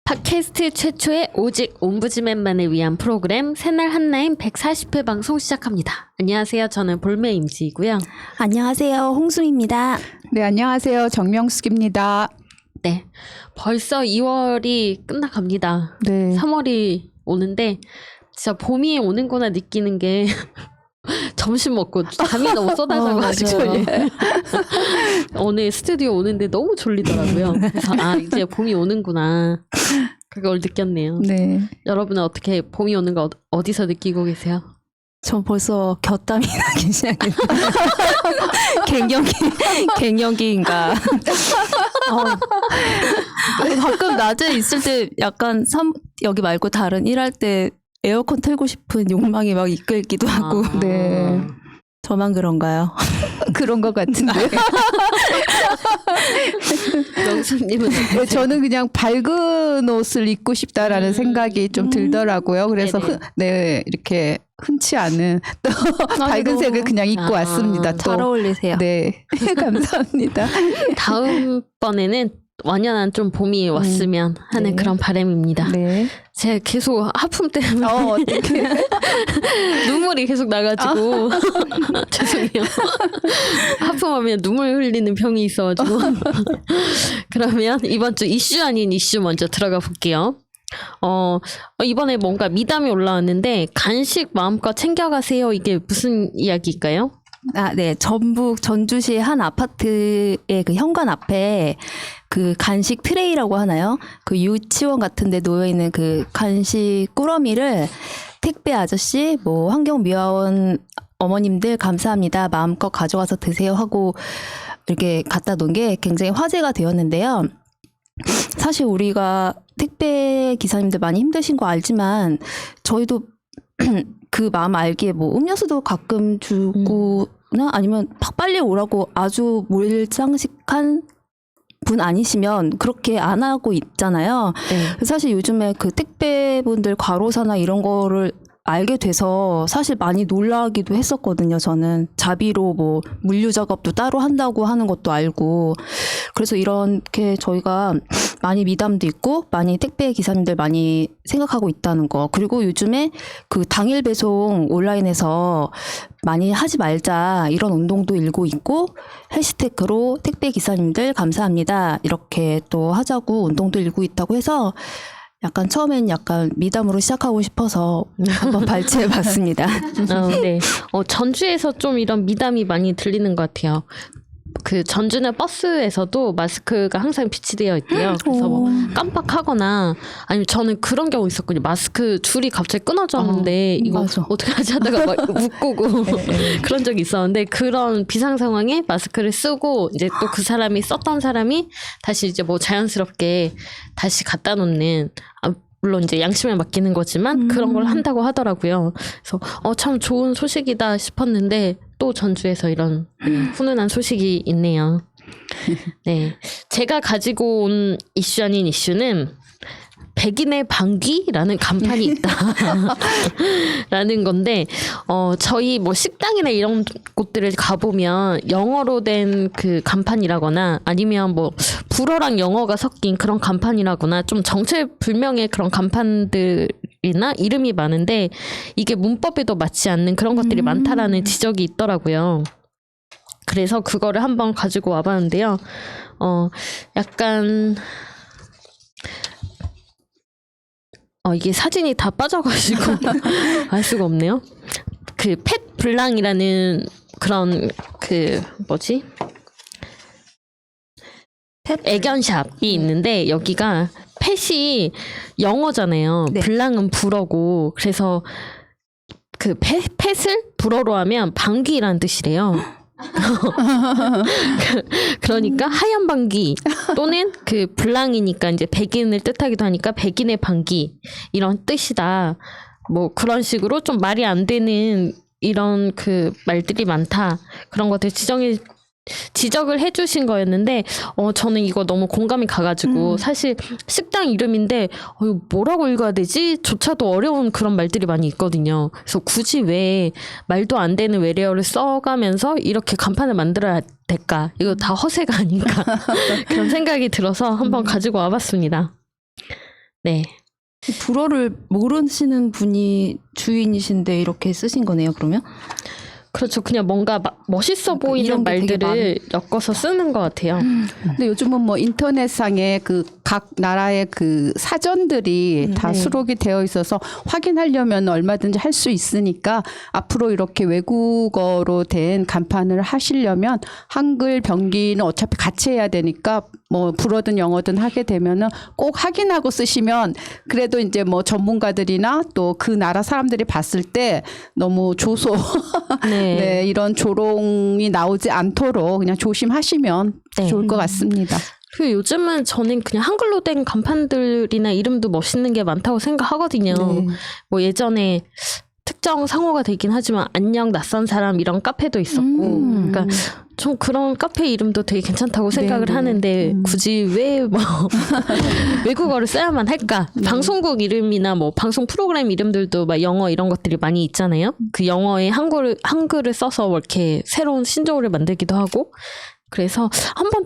팟캐스트 최초의 오직 옴부즈맨만을 위한 프로그램 새날 한라인 140회 방송 시작합니다. 안녕하세요. 저는 볼메 임지이고요. 안녕하세요. 홍수입니다. 네, 안녕하세요. 정명숙입니다. 네, 벌써 2월이 끝나갑니다. 네. 3월이 오는데 진짜 봄이 오는구나 느끼는 게 점심 먹고 잠이 너무 쏟아져가지고 오늘 스튜디오 오는데 너무 졸리더라고요. 그래서 이제 봄이 오는구나 그걸 느꼈네요. 네. 여러분은 어떻게 봄이 오는 거 어디서 느끼고 계세요? 전 벌써 곁땀이 나기 시작했어요. 갱년기인가. 가끔 낮에 있을 때 약간 여기 말고 다른 일할 때 에어컨 틀고 싶은 욕망이 막 이끌기도 하고. 네. 저만 그런가요? 그런 것 같은데. 명수님은 네, 저는 그냥 밝은 옷을 입고 싶다라는 생각이 좀 들더라고요. 그래서 이렇게 흔치 않은 또 밝은 색을 그냥 입고 왔습니다. 잘 어울리세요. 네. 감사합니다. 다음번에는 완연한 좀 봄이 왔으면 하는 그런 바람입니다. 네. 제가 계속 하품 때문에 어떻게 눈물이 계속 나가지고 죄송해요. 하품하면 눈물 흘리는 병이 있어가지고 그러면 이번 주 이슈 아닌 이슈 먼저 들어가 볼게요. 이번에 뭔가 미담이 올라왔는데 간식 마음껏 챙겨가세요. 이게 무슨 이야기일까요? 네. 전북 전주시의 한 아파트의 그 현관 앞에 그 간식 트레이라고 하나요? 그 유치원 같은 데 놓여있는 그 간식 꾸러미를 택배 아저씨, 환경미화원 어머님들 감사합니다. 마음껏 가져가서 드세요 하고 이렇게 갖다 놓은 게 굉장히 화제가 되었는데요. 사실 우리가 택배 기사님들 많이 힘드신 거 알지만 저희도 그 마음 알기에 음료수도 가끔 주거나 아니면 빨리 오라고 아주 몰상식한 분 아니시면 그렇게 안 하고 있잖아요. 네. 사실 요즘에 그 택배분들 과로사나 이런 거를 알게 돼서 사실 많이 놀라기도 했었거든요. 저는 자비로 물류 작업도 따로 한다고 하는 것도 알고 그래서 이렇게 저희가 많이 미담도 있고 많이 택배 기사님들 많이 생각하고 있다는 거 그리고 요즘에 그 당일 배송 온라인에서 많이 하지 말자 이런 운동도 일고 있고 해시태그로 택배 기사님들 감사합니다 이렇게 또 하자고 운동도 일고 있다고 해서 약간 처음엔 약간 미담으로 시작하고 싶어서 한번 발췌해봤습니다. 네. 전주에서 좀 이런 미담이 많이 들리는 것 같아요. 그 전주는 버스에서도 마스크가 항상 비치되어 있대요. 그래서 깜빡하거나 아니면 저는 그런 경우 있었거든요. 마스크 줄이 갑자기 끊어졌는데 이거 맞아. 어떻게 하지 하다가 막 묶고 그런 적이 있었는데 그런 비상 상황에 마스크를 쓰고 이제 또 그 사람이 썼던 사람이 다시 이제 자연스럽게 다시 갖다 놓는 물론 이제 양심에 맡기는 거지만 그런 걸 한다고 하더라고요. 그래서 참 좋은 소식이다 싶었는데 또 전주에서 이런 훈훈한 소식이 있네요. 네, 제가 가지고 온 이슈 아닌 이슈는 백인의 방귀라는 간판이 있다 라는 건데 저희 식당이나 이런 곳들을 가보면 영어로 된 그 간판이라거나 아니면 불어랑 영어가 섞인 그런 간판이라거나 좀 정체불명의 그런 간판들이나 이름이 많은데 이게 문법에도 맞지 않는 그런 것들이 많다라는 지적이 있더라고요. 그래서 그거를 한번 가지고 와봤는데요. 약간 이게 사진이 다 빠져가지고 알 수가 없네요. 그 펫 블랑이라는 그런 펫 애견샵이 있는데 여기가 펫이 영어잖아요. 네. 블랑은 불어고 그래서 그 펫을 불어로 하면 방귀라는 뜻이래요. 그러니까 하얀 방귀 또는 그 블랑이니까 이제 백인을 뜻하기도 하니까 백인의 방귀 이런 뜻이다. 그런 식으로 좀 말이 안 되는 이런 그 말들이 많다. 그런 것들 지적을 해주신 거였는데 저는 이거 너무 공감이 가가지고 사실 식당 이름인데 이거 뭐라고 읽어야 되지? 조차도 어려운 그런 말들이 많이 있거든요. 그래서 굳이 왜 말도 안 되는 외래어를 써가면서 이렇게 간판을 만들어야 될까? 이거 다 허세가 아닌가? 그런 생각이 들어서 한번 가지고 와봤습니다. 네. 불어를 모르시는 분이 주인이신데 이렇게 쓰신 거네요, 그러면? 그렇죠. 그냥 뭔가 멋있어 보이는 이런 게 되게 말들을 엮어서 쓰는 것 같아요. 근데 요즘은 뭐 인터넷상에 그 각 나라의 그 사전들이 다 네. 수록이 되어 있어서 확인하려면 얼마든지 할 수 있으니까 앞으로 이렇게 외국어로 된 간판을 하시려면 한글 병기는 어차피 같이 해야 되니까 뭐 불어든 영어든 하게 되면은 꼭 확인하고 쓰시면 그래도 이제 뭐 전문가들이나 또 그 나라 사람들이 봤을 때 너무 조소 네. 네, 이런 조롱이 나오지 않도록 그냥 조심하시면 네. 좋을 것 같습니다. 그리고 요즘은 저는 그냥 한글로 된 간판들이나 이름도 멋있는 게 많다고 생각하거든요. 네. 뭐 예전에 특정 상호가 되긴 하지만 안녕 낯선 사람 이런 카페도 있었고 그러니까 좀 그런 카페 이름도 되게 괜찮다고 생각을 네, 네. 하는데 굳이 왜 뭐 외국어를 써야만 할까? 방송국 이름이나 뭐 방송 프로그램 이름들도 막 영어 이런 것들이 많이 있잖아요. 그 영어에 한글을 써서 뭐 이렇게 새로운 신조어를 만들기도 하고 그래서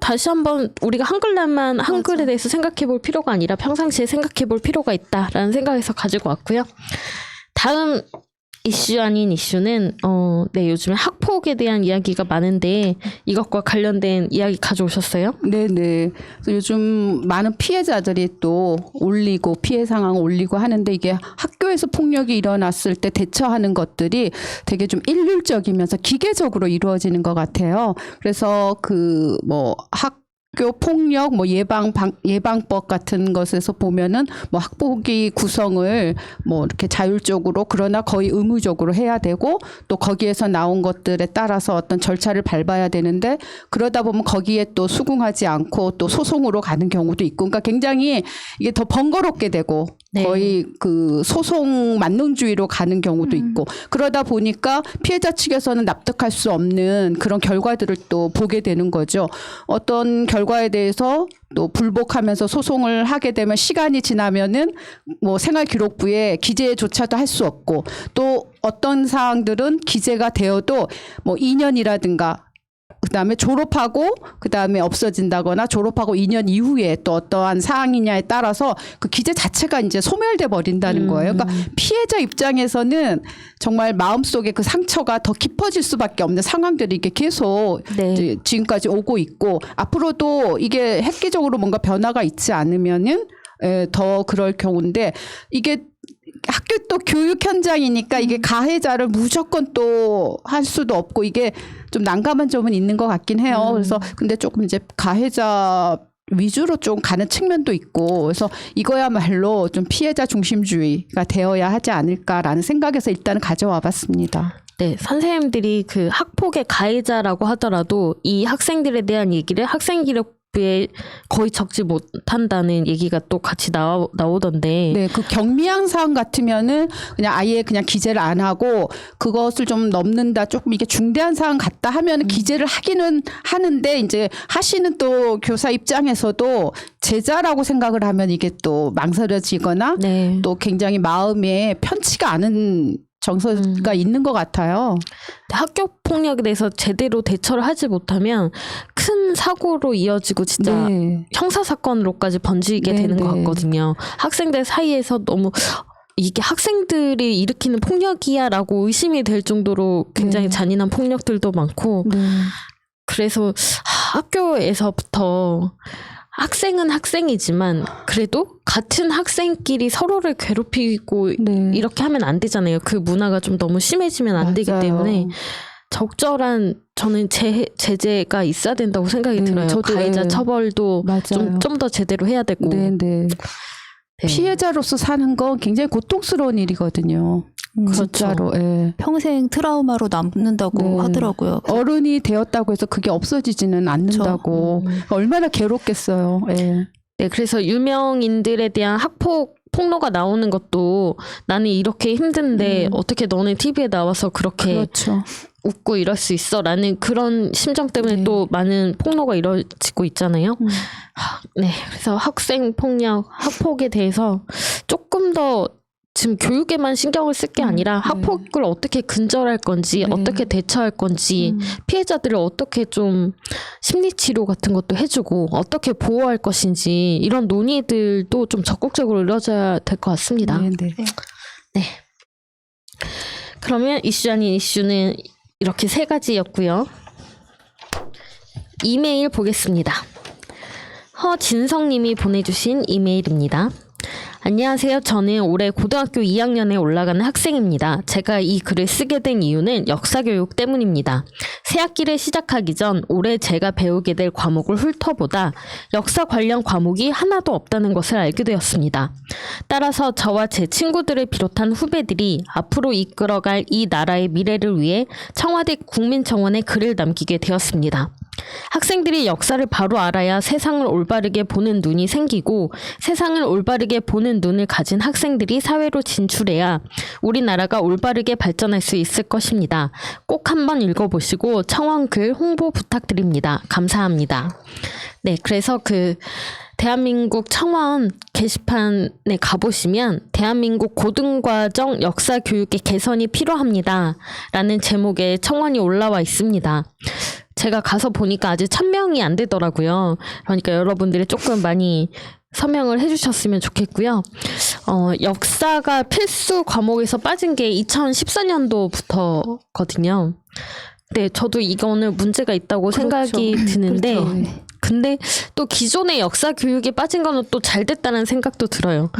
다시 한번 우리가 한글날만 한글에 대해서 생각해 볼 필요가 아니라 평상시에 생각해 볼 필요가 있다라는 생각에서 가지고 왔고요. 다음 이슈 아닌 이슈는 네, 요즘에 학폭에 대한 이야기가 많은데 이것과 관련된 이야기 가져오셨어요? 네네. 그래서 요즘 많은 피해자들이 또 올리고 피해 상황 올리고 하는데 이게 학교에서 폭력이 일어났을 때 대처하는 것들이 되게 좀 일률적이면서 기계적으로 이루어지는 것 같아요. 그래서 그 뭐 학교 폭력 뭐 예방법 같은 것에서 보면은 뭐 학폭위 구성을 뭐 이렇게 자율적으로 그러나 거의 의무적으로 해야 되고 또 거기에서 나온 것들에 따라서 어떤 절차를 밟아야 되는데 그러다 보면 거기에 또 수긍하지 않고 또 소송으로 가는 경우도 있고 그러니까 굉장히 이게 더 번거롭게 되고 네. 거의 그 소송 만능주의로 가는 경우도 있고 그러다 보니까 피해자 측에서는 납득할 수 없는 그런 결과들을 또 보게 되는 거죠. 어떤 결과에 대해서 또 불복하면서 소송을 하게 되면 시간이 지나면은 뭐 생활기록부에 기재조차도 할 수 없고 또 어떤 사항들은 기재가 되어도 뭐 2년이라든가 그다음에 졸업하고 그다음에 없어진다거나 졸업하고 2년 이후에 또 어떠한 사항이냐에 따라서 그 기재 자체가 이제 소멸돼 버린다는 거예요. 그러니까 피해자 입장에서는 정말 마음속에 그 상처가 더 깊어질 수밖에 없는 상황들이 이게 계속 네. 이제 지금까지 오고 있고 앞으로도 이게 획기적으로 뭔가 변화가 있지 않으면은 더 그럴 경우인데 이게 학교 또 교육 현장이니까 이게 가해자를 무조건 또 할 수도 없고 이게 좀 난감한 점은 있는 것 같긴 해요. 그래서 근데 조금 이제 가해자 위주로 좀 가는 측면도 있고 그래서 이거야말로 좀 피해자 중심주의가 되어야 하지 않을까라는 생각에서 일단 가져와 봤습니다. 네, 선생님들이 그 학폭의 가해자라고 하더라도 이 학생들에 대한 얘기를 학생기록부에 거의 적지 못한다는 얘기가 또 같이 나오던데. 네, 그 경미한 사항 같으면은 그냥 아예 그냥 기재를 안 하고 그것을 좀 넘는다 조금 이게 중대한 사항 같다 하면은 기재를 하기는 하는데 이제 하시는 또 교사 입장에서도 제자라고 생각을 하면 이게 또 망설여지거나 네. 또 굉장히 마음에 편치가 않은 정서가 있는 것 같아요. 학교 폭력에 대해서 제대로 대처를 하지 못하면 큰 사고로 이어지고 진짜 네. 형사 사건으로까지 번지게 되는 것 네. 같거든요. 학생들 사이에서 너무 이게 학생들이 일으키는 폭력이야라고 의심이 될 정도로 굉장히 잔인한 폭력들도 많고 그래서 학교에서부터 학생은 학생이지만 그래도 같은 학생끼리 서로를 괴롭히고 이렇게 하면 안 되잖아요. 그 문화가 좀 너무 심해지면 안 되기 때문에 적절한 저는 제재가 있어야 된다고 생각이 들어요. 저도, 가해자 처벌도 좀 더 제대로 해야 되고. 네. 피해자로서 사는 건 굉장히 고통스러운 일이거든요. 진짜로. 예. 평생 트라우마로 남는다고 하더라고요. 어른이 되었다고 해서 그게 없어지지는 않는다고. 얼마나 괴롭겠어요. 예. 네, 그래서 유명인들에 대한 폭로가 나오는 것도 나는 이렇게 힘든데 어떻게 너네 TV에 나와서 그렇게 그렇죠. 웃고 이럴 수 있어 라는 그런 심정 때문에 또 많은 폭로가 이루어지고 있잖아요. 네, 그래서 학생 폭력, 학폭에 대해서 조금 더 지금 교육에만 신경을 쓸 게 아니라 학폭을 어떻게 근절할 건지, 어떻게 대처할 건지, 피해자들을 어떻게 좀 심리치료 같은 것도 해주고, 어떻게 보호할 것인지, 이런 논의들도 좀 적극적으로 이루어져야 될 것 같습니다. 네. 네. 그러면 이슈 아닌 이슈는 이렇게 3가지였고요. 이메일 보겠습니다. 허진성님이 보내주신 이메일입니다. 안녕하세요. 저는 올해 고등학교 2학년에 올라가는 학생입니다. 제가 이 글을 쓰게 된 이유는 역사교육 때문입니다. 새 학기를 시작하기 전 올해 제가 배우게 될 과목을 훑어보다 역사 관련 과목이 하나도 없다는 것을 알게 되었습니다. 따라서 저와 제 친구들을 비롯한 후배들이 앞으로 이끌어갈 이 나라의 미래를 위해 청와대 국민청원에 글을 남기게 되었습니다. 학생들이 역사를 바로 알아야 세상을 올바르게 보는 눈이 생기고 세상을 올바르게 보는 눈을 가진 학생들이 사회로 진출해야 우리나라가 올바르게 발전할 수 있을 것입니다. 꼭 한번 읽어보시고 청원 글 홍보 부탁드립니다. 감사합니다. 네, 그래서 대한민국 청원 게시판에 가보시면 대한민국 고등과정 역사교육의 개선이 필요합니다. 라는 제목의 청원이 올라와 있습니다. 제가 가서 보니까 아직 1000명이 안 되더라고요. 그러니까 여러분들이 조금 많이 서명을 해주셨으면 좋겠고요. 역사가 필수 과목에서 빠진 게 2014년도부터거든요. 네, 저도 이거는 문제가 있다고 생각이 드는데 근데 또 기존의 역사 교육에 빠진 거는 또 잘 됐다는 생각도 들어요.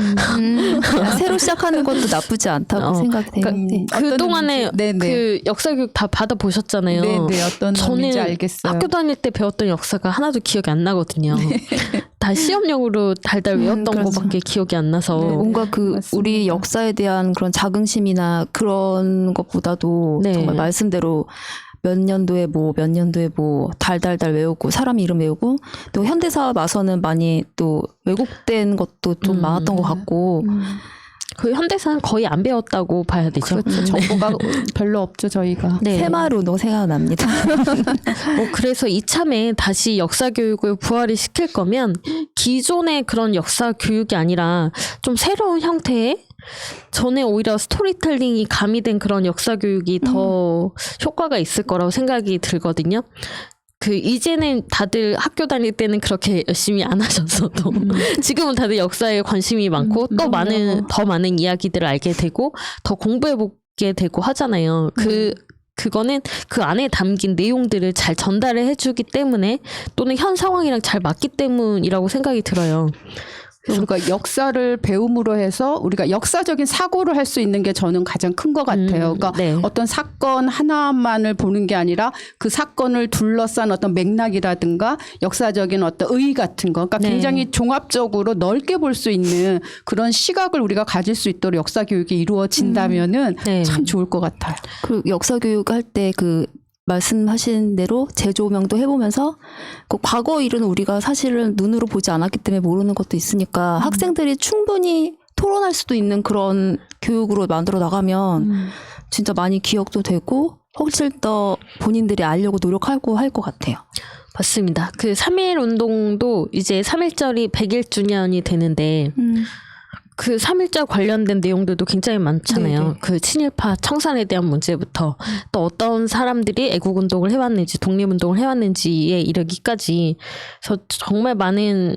새로 시작하는 것도 나쁘지 않다고 생각이 돼요. 그러니까 그동안에 그 역사 교육 다 받아보셨잖아요. 네네, 어떤 의미인지 저는 알겠어요. 학교 다닐 때 배웠던 역사가 하나도 기억이 안 나거든요. 다 시험용으로 달달 외웠던 그렇죠. 것밖에 기억이 안 나서. 뭔가 맞습니다. 우리 역사에 대한 그런 자긍심이나 그런 것보다도 네. 정말 말씀대로 몇 년도에 뭐 달달달 외우고 사람 이름 외우고 또 현대사 와서는 많이 또 왜곡된 것도 좀 많았던 것 같고 그 현대사는 거의 안 배웠다고 봐야 되죠. 그렇죠. 정보가 별로 없죠, 저희가. 네. 새마을운동 생각납니다. 그래서 이참에 다시 역사 교육을 부활을 시킬 거면 기존의 그런 역사 교육이 아니라 좀 새로운 형태의 전에 오히려 스토리텔링이 가미된 그런 역사 교육이 더 효과가 있을 거라고 생각이 들거든요. 이제는 다들 학교 다닐 때는 그렇게 열심히 안 하셨어도 지금은 다들 역사에 관심이 많고 또 더 많은 이야기들을 알게 되고 더 공부해보게 되고 하잖아요. 그거는 그 안에 담긴 내용들을 잘 전달을 해주기 때문에 또는 현 상황이랑 잘 맞기 때문이라고 생각이 들어요. 그러니까 역사를 배움으로 해서 우리가 역사적인 사고를 할 수 있는 게 저는 가장 큰 것 같아요. 그러니까 네. 어떤 사건 하나만을 보는 게 아니라 그 사건을 둘러싼 어떤 맥락이라든가 역사적인 어떤 의의 같은 거, 그러니까 네. 굉장히 종합적으로 넓게 볼 수 있는 그런 시각을 우리가 가질 수 있도록 역사 교육이 이루어진다면은 네. 참 좋을 것 같아요. 그 역사 교육할 때 말씀하신 대로 재조명도 해보면서 그 과거 일은 우리가 사실은 눈으로 보지 않았기 때문에 모르는 것도 있으니까 학생들이 충분히 토론할 수도 있는 그런 교육으로 만들어 나가면 진짜 많이 기억도 되고 훨씬 더 본인들이 알려고 노력하고 할 것 같아요. 맞습니다. 3.1 운동도 이제 3.1절이 100일주년이 되는데 그 3.1절 관련된 내용들도 굉장히 많잖아요. 네네. 친일파 청산에 대한 문제부터 또 어떤 사람들이 애국운동을 해왔는지 독립운동을 해왔는지에 이르기까지 그래서 정말 많은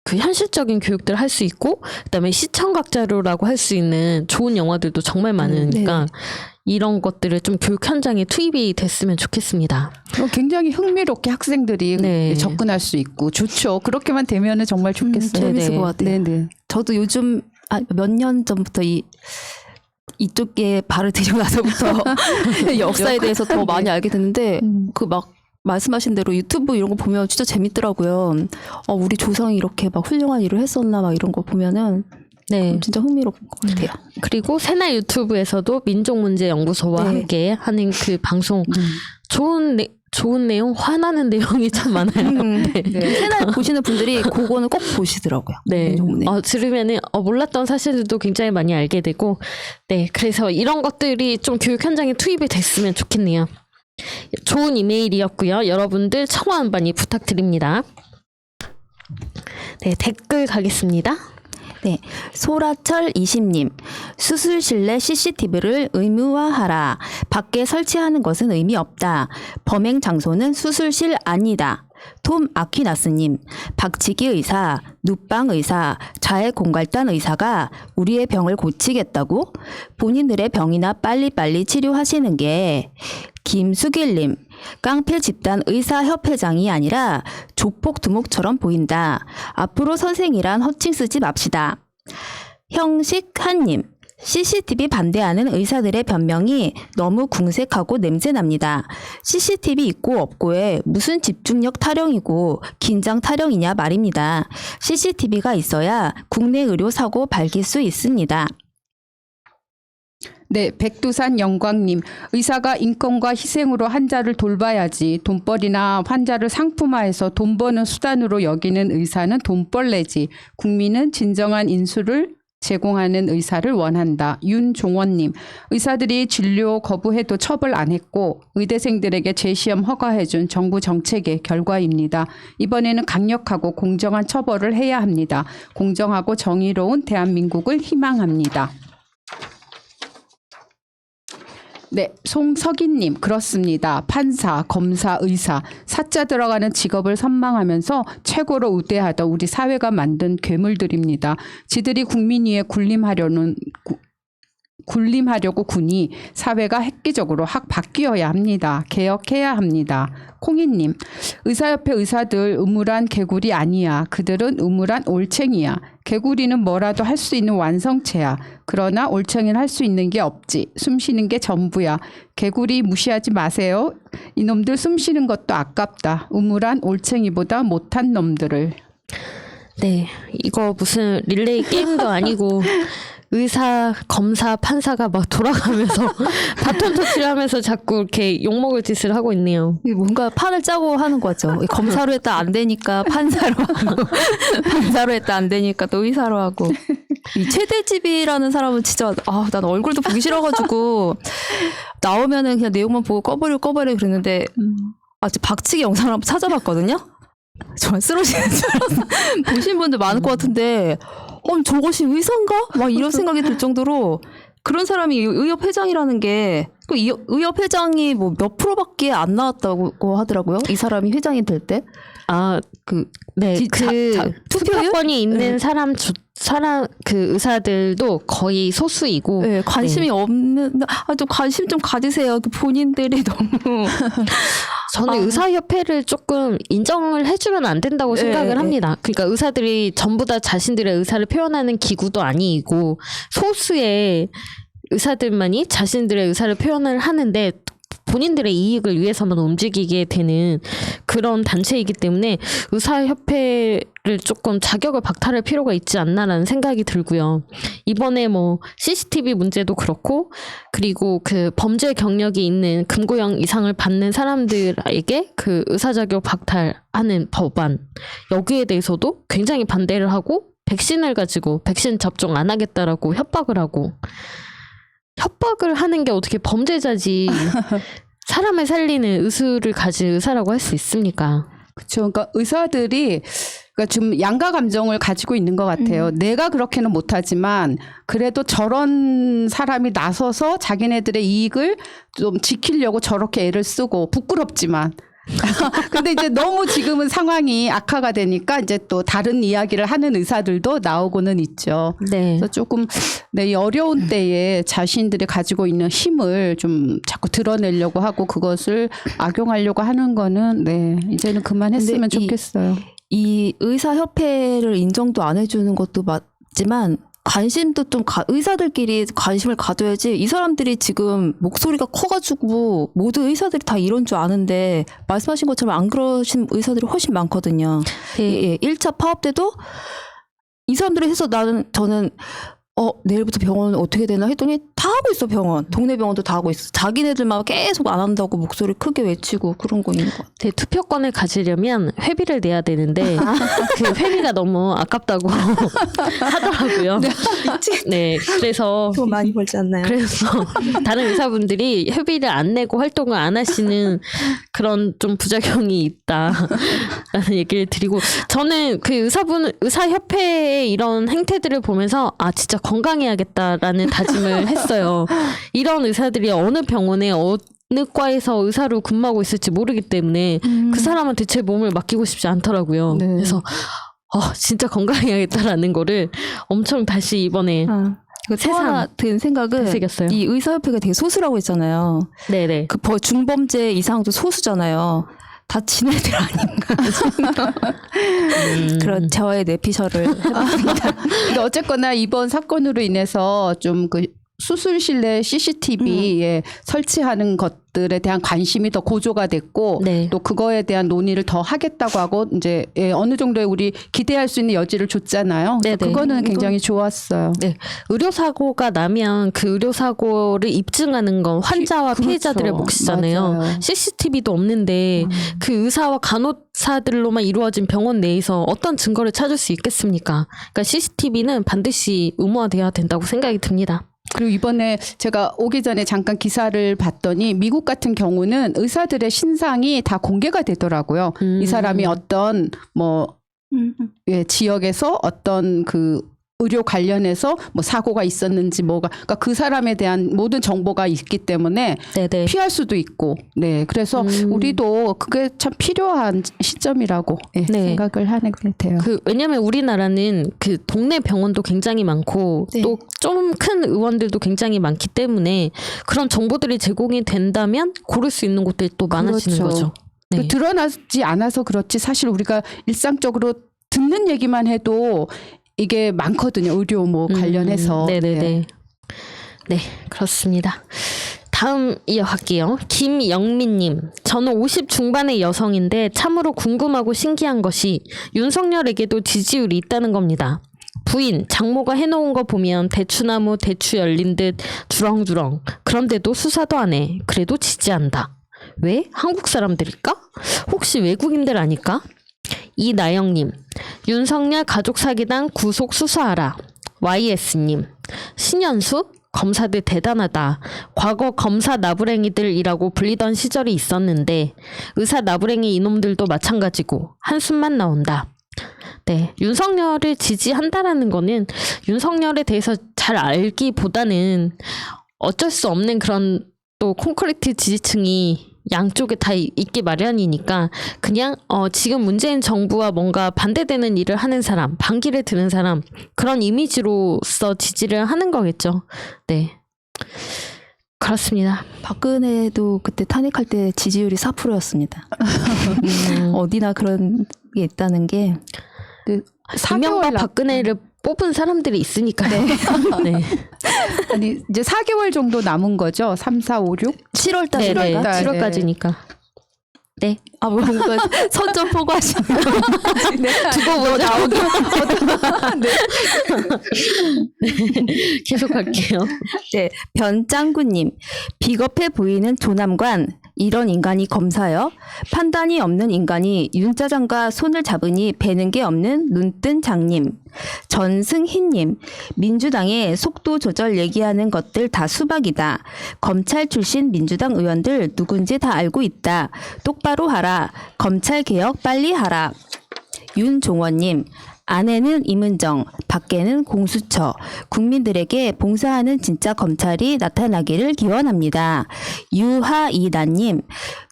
현실적인 교육들을 할 수 있고 그다음에 시청각 자료라고 할 수 있는 좋은 영화들도 정말 많으니까 이런 것들을 좀 교육 현장에 투입이 됐으면 좋겠습니다. 굉장히 흥미롭게 학생들이 네. 접근할 수 있고 좋죠. 그렇게만 되면은 정말 좋겠어요. 재밌을 네네. 것 같아요. 네네. 저도 요즘 몇 년 전부터 이쪽에 발을 들이고 나서부터 역사에 대해서 더 많이 알게 됐는데 말씀하신 대로 유튜브 이런 거 보면 진짜 재밌더라고요. 우리 조상이 이렇게 막 훌륭한 일을 했었나 막 이런 거 보면은 네. 진짜 흥미로울 것 같아요. 그리고 새날 유튜브에서도 민족문제연구소와 네. 함께 하는 그 방송 좋은 내용, 화나는 내용이 참 많아요. 네. 채널 보시는 분들이 그거는 꼭 보시더라고요. 네. 민족문제. 들으면은 몰랐던 사실들도 굉장히 많이 알게 되고, 네. 그래서 이런 것들이 좀 교육 현장에 투입이 됐으면 좋겠네요. 좋은 이메일이었고요. 여러분들 청원 많이 부탁드립니다. 네, 댓글 가겠습니다. 네, 소라철 20님. 수술실 내 CCTV를 의무화하라. 밖에 설치하는 것은 의미 없다. 범행 장소는 수술실 아니다. 톰 아퀴나스님, 박치기 의사, 눕방 의사, 자해공갈단 의사가 우리의 병을 고치겠다고? 본인들의 병이나 빨리빨리 치료하시는 게. 김수길님, 깡패 집단 의사협회장이 아니라 조폭두목처럼 보인다. 앞으로 선생이란 호칭 쓰지 맙시다. 형식한님, CCTV 반대하는 의사들의 변명이 너무 궁색하고 냄새납니다. CCTV 있고 없고에 무슨 집중력 타령이고 긴장 타령이냐 말입니다. CCTV가 있어야 국내 의료 사고 밝힐 수 있습니다. 네, 백두산 영광님. 의사가 인권과 희생으로 환자를 돌봐야지. 돈벌이나 환자를 상품화해서 돈 버는 수단으로 여기는 의사는 돈벌레지. 국민은 진정한 인수를 제공하는 의사를 원한다. 윤종원님. 의사들이 진료 거부해도 처벌 안 했고 의대생들에게 재시험 허가해준 정부 정책의 결과입니다. 이번에는 강력하고 공정한 처벌을 해야 합니다. 공정하고 정의로운 대한민국을 희망합니다. 네, 송석희님. 그렇습니다. 판사, 검사, 의사, 사자 들어가는 직업을 선망하면서 최고로 우대하던 우리 사회가 만든 괴물들입니다. 지들이 국민 위에 군림하려고 군이 사회가 획기적으로 확 바뀌어야 합니다. 개혁해야 합니다. 콩이님. 의사협회 의사들 음울한 개구리 아니야. 그들은 음울한 올챙이야. 개구리는 뭐라도 할 수 있는 완성체야. 그러나 올챙이는 할 수 있는 게 없지. 숨 쉬는 게 전부야. 개구리 무시하지 마세요. 이놈들 숨 쉬는 것도 아깝다. 음울한 올챙이보다 못한 놈들을. 네, 이거 무슨 릴레이 게임도 아니고 의사, 검사, 판사가 막 돌아가면서 바톤 터치를 하면서 자꾸 이렇게 욕먹을 짓을 하고 있네요. 뭔가 판을 짜고 하는 거죠. 검사로 했다 안 되니까 판사로 하고 판사로 했다 안 되니까 또 의사로 하고. 이 최대집이라는 사람은 진짜 난 얼굴도 보기 싫어가지고 나오면은 그냥 내용만 보고 꺼버려 그랬는데 박치기 영상을 한번 찾아봤거든요. 정말 쓰러지는 줄 알았어. 보신 분들 많을 것 같은데 저것이 의사인가? 막 이런 생각이 들 정도로 그런 사람이 의협회장이라는 게 그 의협회장이 뭐 몇 프로밖에 안 나왔다고 하더라고요. 이 사람이 회장이 될 때. 네, 투표권이 있는 네. 사람 그 의사들도 거의 소수이고. 네, 관심이 없는 좀 관심 좀 가지세요. 본인들이 너무. 저는 의사협회를 조금 인정을 해주면 안 된다고 생각을 합니다. 그러니까 의사들이 전부 다 자신들의 의사를 표현하는 기구도 아니고 소수의 의사들만이 자신들의 의사를 표현을 하는데 본인들의 이익을 위해서만 움직이게 되는 그런 단체이기 때문에 의사협회를 조금 자격을 박탈할 필요가 있지 않나라는 생각이 들고요. 이번에 뭐 CCTV 문제도 그렇고 그리고 그 범죄 경력이 있는 금고형 이상을 받는 사람들에게 그 의사 자격 박탈하는 법안 여기에 대해서도 굉장히 반대를 하고 백신을 가지고 백신 접종 안 하겠다라고 협박을 하는 게 어떻게 범죄자지 사람을 살리는 의술을 가진 의사라고 할 수 있습니까? 그렇죠. 그러니까 의사들이 좀 양가 감정을 가지고 있는 것 같아요. 내가 그렇게는 못하지만 그래도 저런 사람이 나서서 자기네들의 이익을 좀 지키려고 저렇게 애를 쓰고 부끄럽지만 근데 이제 너무 지금은 상황이 악화가 되니까 이제 또 다른 이야기를 하는 의사들도 나오고는 있죠. 네. 그래서 조금 이 어려운 때에 자신들이 가지고 있는 힘을 좀 자꾸 드러내려고 하고 그것을 악용하려고 하는 거는 이제는 그만했으면 좋겠어요. 이 의사협회를 인정도 안 해주는 것도 맞지만 관심도 좀 의사들끼리 관심을 가져야지. 이 사람들이 지금 목소리가 커가지고 모든 의사들이 다 이런 줄 아는데 말씀하신 것처럼 안 그러신 의사들이 훨씬 많거든요. 예, 1차 파업 때도 이 사람들이 해서 저는 내일부터 병원 어떻게 되나 했더니 다 하고 있어. 동네 병원도 다 하고 있어. 자기네들만 계속 안 한다고 목소리 크게 외치고 그런 거 있는 것 같아요. 네, 투표권을 가지려면 회비를 내야 되는데 그 회비가 너무 아깝다고 하더라고요. 네, 그래서 돈 많이 벌지 않나요? 그래서 다른 의사분들이 협의를 안 내고 활동을 안 하시는 그런 좀 부작용이 있다라는 얘기를 드리고, 저는 그 의사협회의 이런 행태들을 보면서 아 진짜 건강해야겠다라는 다짐을 했어요. 이런 의사들이 어느 병원에 어느 과에서 의사로 근무하고 있을지 모르기 때문에 그 사람한테 제 몸을 맡기고 싶지 않더라고요. 네. 그래서 진짜 건강해야겠다라는 거를 엄청 다시 이번에 또 하나 든 생각은 되새겼어요. 이 의사협회가 되게 소수라고 했잖아요. 네네. 그 중범죄 이상도 소수잖아요. 다 지네들 아닌가. 그런 저의 내피셜을 해봤습니다. 근데 어쨌거나 이번 사건으로 인해서 좀 그 수술실내 CCTV에 설치하는 것들에 대한 관심이 더 고조가 됐고 네. 또 그거에 대한 논의를 더 하겠다고 하고 이제 어느 정도의 우리 기대할 수 있는 여지를 줬잖아요. 그래서 네네. 그거는 굉장히 좋았어요. 네. 의료사고가 나면 그 의료사고를 입증하는 건 환자와 그렇죠. 피해자들의 몫이잖아요. 맞아요. CCTV도 없는데 그 의사와 간호사들로만 이루어진 병원 내에서 어떤 증거를 찾을 수 있겠습니까? 그러니까 CCTV는 반드시 의무화돼야 된다고 생각이 듭니다. 그리고 이번에 제가 오기 전에 잠깐 기사를 봤더니 미국 같은 경우는 의사들의 신상이 다 공개가 되더라고요. 이 사람이 어떤 지역에서 어떤 그 의료 관련해서 뭐 사고가 있었는지 그러니까 그 사람에 대한 모든 정보가 있기 때문에 네네. 피할 수도 있고, 네, 그래서 우리도 그게 참 필요한 시점이라고 네. 생각을 하는 것 같아요. 왜냐면 우리나라는 그 동네 병원도 굉장히 많고 네. 또 좀 큰 의원들도 굉장히 많기 때문에 그런 정보들이 제공이 된다면 고를 수 있는 곳들이 또 많아지는 그렇죠. 거죠. 네. 드러나지 않아서 그렇지 사실 우리가 일상적으로 듣는 얘기만 해도 이게 많거든요. 의료 관련해서. 네네네. 네. 네, 그렇습니다. 다음 이어갈게요. 김영민님. 저는 50 중반의 여성인데 참으로 궁금하고 신기한 것이 윤석열에게도 지지율이 있다는 겁니다. 부인, 장모가 해놓은 거 보면 대추나무 대추 열린 듯 주렁주렁. 그런데도 수사도 안 해. 그래도 지지한다. 왜? 한국 사람들일까? 혹시 외국인들 아닐까? 이나영님. 윤석열 가족사기단 구속 수사하라. YS님. 신현수? 검사들 대단하다. 과거 검사 나부랭이들이라고 불리던 시절이 있었는데 의사 나부랭이 이놈들도 마찬가지고 한숨만 나온다. 네, 윤석열을 지지한다라는 거는 윤석열에 대해서 잘 알기보다는 어쩔 수 없는 그런 또 콘크리트 지지층이 양쪽에 다 있기 마련이니까 그냥 지금 문재인 정부와 뭔가 반대되는 일을 하는 사람, 반기를 드는 사람 그런 이미지로서 지지를 하는 거겠죠. 네, 그렇습니다. 박근혜도 그때 탄핵할 때 지지율이 4%였습니다. 어디나 그런 게 있다는 게 이명박 박근혜를 뽑은 사람들이 있으니까요. 네. 아니 이제 4개월 정도 남은 거죠. 3, 4, 5, 6? 7월 달, 네네. 7월 달. 7월까지니까. 네. 뭔가 선전 포고하시는 두고 보자. 나오기. 계속 할게요. 네, 변짱구님. 비겁해 보이는 조남관. 이런 인간이 검사여? 판단이 없는 인간이 윤짜장과 손을 잡으니 배는 게 없는 눈뜬 장님. 전승희님. 민주당의 속도 조절 얘기하는 것들 다 수박이다. 검찰 출신 민주당 의원들 누군지 다 알고 있다. 똑바로 하라. 검찰 개혁 빨리 하라. 윤종원님. 안에는 임은정, 밖에는 공수처. 국민들에게 봉사하는 진짜 검찰이 나타나기를 기원합니다. 유하이다님,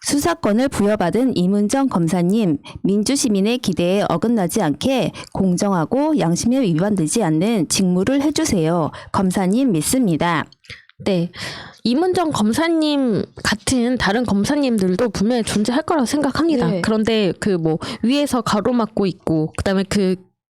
수사권을 부여받은 임은정 검사님, 민주시민의 기대에 어긋나지 않게 공정하고 양심에 위반되지 않는 직무를 해주세요. 검사님 믿습니다. 네. 임은정 검사님 같은 다른 검사님들도 분명히 존재할 거라고 생각합니다. 네. 그런데 위에서 가로막고 있고, 그다음에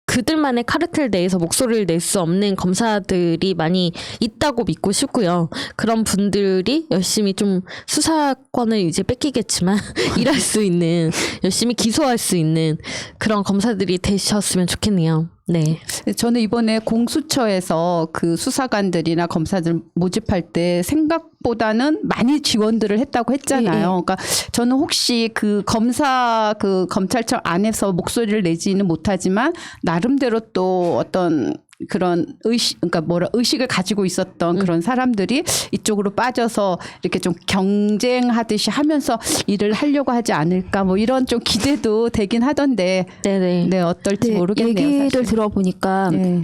그들만의 카르텔 내에서 목소리를 낼 수 없는 검사들이 많이 있다고 믿고 싶고요. 그런 분들이 열심히 좀 수사권을 이제 뺏기겠지만 일할 수 있는, 열심히 기소할 수 있는 그런 검사들이 되셨으면 좋겠네요. 네. 저는 이번에 공수처에서 그 수사관들이나 검사들 모집할 때 생각보다는 많이 지원들을 했다고 했잖아요. 그러니까 저는 혹시 그 검찰청 안에서 목소리를 내지는 못하지만 나름대로 또 어떤 그런 의식을 가지고 있었던 그런 사람들이 이쪽으로 빠져서 이렇게 좀 경쟁하듯이 하면서 일을 하려고 하지 않을까 뭐 이런 좀 기대도 되긴 하던데 네네. 네 어떨지 모르겠네요. 얘기를 사실. 들어보니까 네.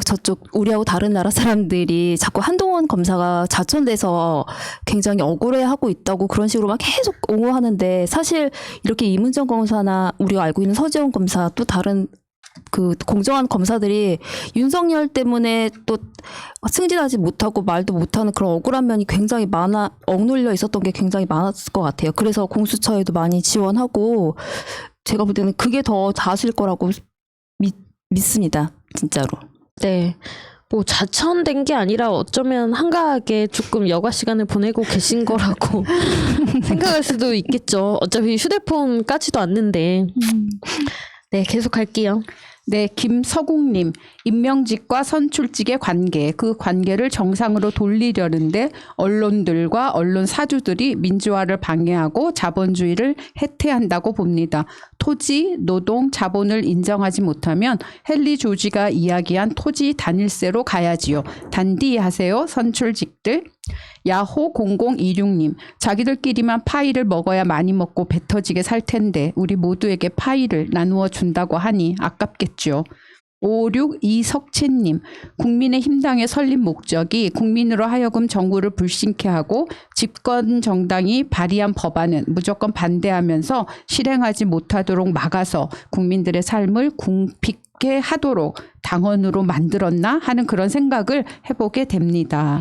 저쪽 우리하고 다른 나라 사람들이 자꾸 한동훈 검사가 자천돼서 굉장히 억울해하고 있다고 그런 식으로 막 계속 옹호하는데 사실 이렇게 이문정 검사나 우리가 알고 있는 서지원 검사 또 다른 그 공정한 검사들이 윤석열 때문에 또 승진하지 못하고 말도 못하는 그런 억울한 면이 굉장히 억눌려 있었던 게 굉장히 많았을 것 같아요. 그래서 공수처에도 많이 지원하고 제가 볼 때는 그게 더 다수일 거라고 믿습니다. 진짜로. 네. 뭐 자천된 게 아니라 어쩌면 한가하게 조금 여가 시간을 보내고 계신 거라고 생각할 수도 있겠죠. 어차피 휴대폰 까지도 않는데. 네, 계속 할게요. 네, 김서국님, 임명직과 선출직의 관계, 그 관계를 정상으로 돌리려는데 언론들과 언론 사주들이 민주화를 방해하고 자본주의를 해태한다고 봅니다. 토지, 노동, 자본을 인정하지 못하면 헨리 조지가 이야기한 토지 단일세로 가야지요. 단디 하세요, 선출직들. 야호 0026님, 자기들끼리만 파이를 먹어야 많이 먹고 배 터지게 살 텐데 우리 모두에게 파이를 나누어 준다고 하니 아깝겠죠. 562석채님, 국민의힘당의 설립 목적이 국민으로 하여금 정부를 불신케 하고 집권 정당이 발의한 법안은 무조건 반대하면서 실행하지 못하도록 막아서 국민들의 삶을 궁핍게 하도록 당원으로 만들었나 하는 그런 생각을 해보게 됩니다.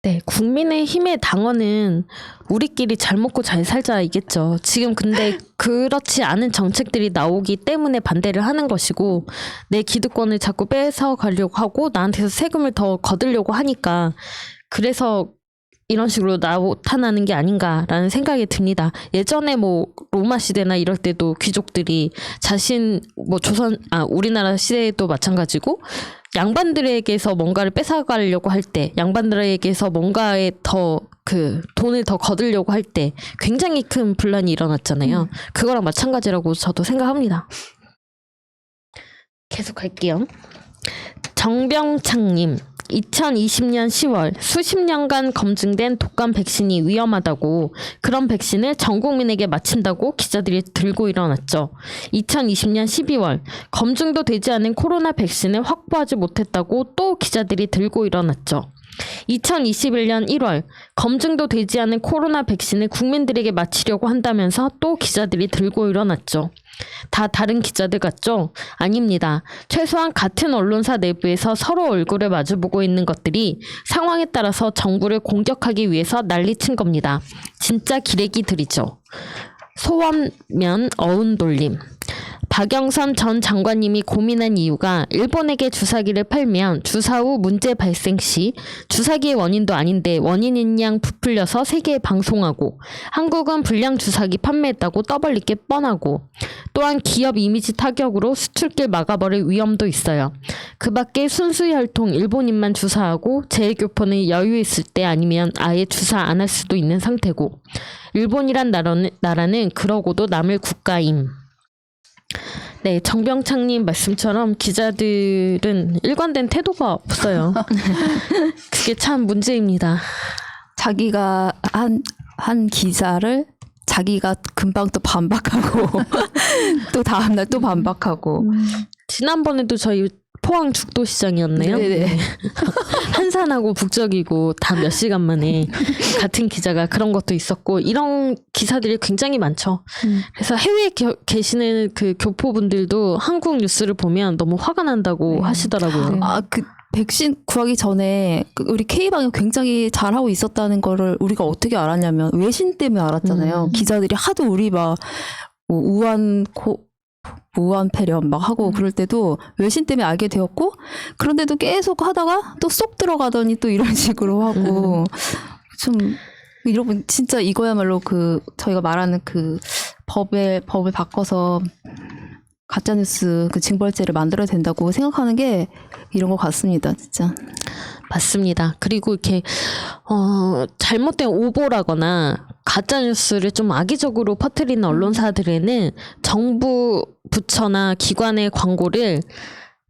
네, 국민의힘의 당원은 우리끼리 잘 먹고 잘 살자이겠죠. 지금 근데 그렇지 않은 정책들이 나오기 때문에 반대를 하는 것이고 내 기득권을 자꾸 뺏어가려고 하고 나한테서 세금을 더 거두려고 하니까 그래서 이런 식으로 나타나는 게 아닌가라는 생각이 듭니다. 예전에 뭐 로마 시대나 이럴 때도 귀족들이 우리나라 시대도 마찬가지고 양반들에게서 뭔가를 뺏어가려고 할 때, 양반들에게서 뭔가에 더 돈을 더 거두려고 할 때 굉장히 큰 분란이 일어났잖아요. 그거랑 마찬가지라고 저도 생각합니다. 계속 갈게요. 정병창님, 2020년 10월 수십 년간 검증된 독감 백신이 위험하다고 그런 백신을 전 국민에게 맞힌다고 기자들이 들고 일어났죠. 2020년 12월 검증도 되지 않은 코로나 백신을 확보하지 못했다고 또 기자들이 들고 일어났죠. 2021년 1월 검증도 되지 않은 코로나 백신을 국민들에게 맞히려고 한다면서 또 기자들이 들고 일어났죠. 다 다른 기자들 같죠? 아닙니다. 최소한 같은 언론사 내부에서 서로 얼굴을 마주보고 있는 것들이 상황에 따라서 정부를 공격하기 위해서 난리친 겁니다. 진짜 기레기들이죠. 소원면 어운돌림. 박영선 전 장관님이 고민한 이유가 일본에게 주사기를 팔면 주사 후 문제 발생 시 주사기의 원인도 아닌데 원인인 양 부풀려서 세계에 방송하고 한국은 불량 주사기 판매했다고 떠벌릴 게 뻔하고 또한 기업 이미지 타격으로 수출길 막아버릴 위험도 있어요. 그 밖에 순수 혈통 일본인만 주사하고 재해교포는 여유 있을 때 아니면 아예 주사 안 할 수도 있는 상태고 일본이란 나라는 그러고도 남을 국가임. 네, 정병창님 말씀처럼 기자들은 일관된 태도가 없어요. 그게 참 문제입니다. 자기가 한 기사를 자기가 금방 또 반박하고 또 다음날 또 반박하고. 지난번에도 저희 포항 죽도시장이었네요. 네네. 한산하고 북적이고 다 몇 시간 만에 같은 기자가 그런 것도 있었고 이런 기사들이 굉장히 많죠. 그래서 해외에 계시는 그 교포분들도 한국 뉴스를 보면 너무 화가 난다고 하시더라고요. 그 백신 구하기 전에 우리 K방이 굉장히 잘하고 있었다는 거를 우리가 어떻게 알았냐면 외신 때문에 알았잖아요. 기자들이 하도 우리 막 우한 폐렴 막 하고 그럴 때도 외신 때문에 알게 되었고 그런데도 계속 하다가 또 쏙 들어가더니 또 이런 식으로 하고 좀 여러분 진짜 이거야말로 저희가 말하는 법을 바꿔서 가짜뉴스 징벌죄를 만들어야 된다고 생각하는 게 이런 것 같습니다. 진짜. 맞습니다. 그리고 이렇게 잘못된 오보라거나 가짜뉴스를 좀 악의적으로 퍼뜨리는 언론사들에는 정부 부처나 기관의 광고를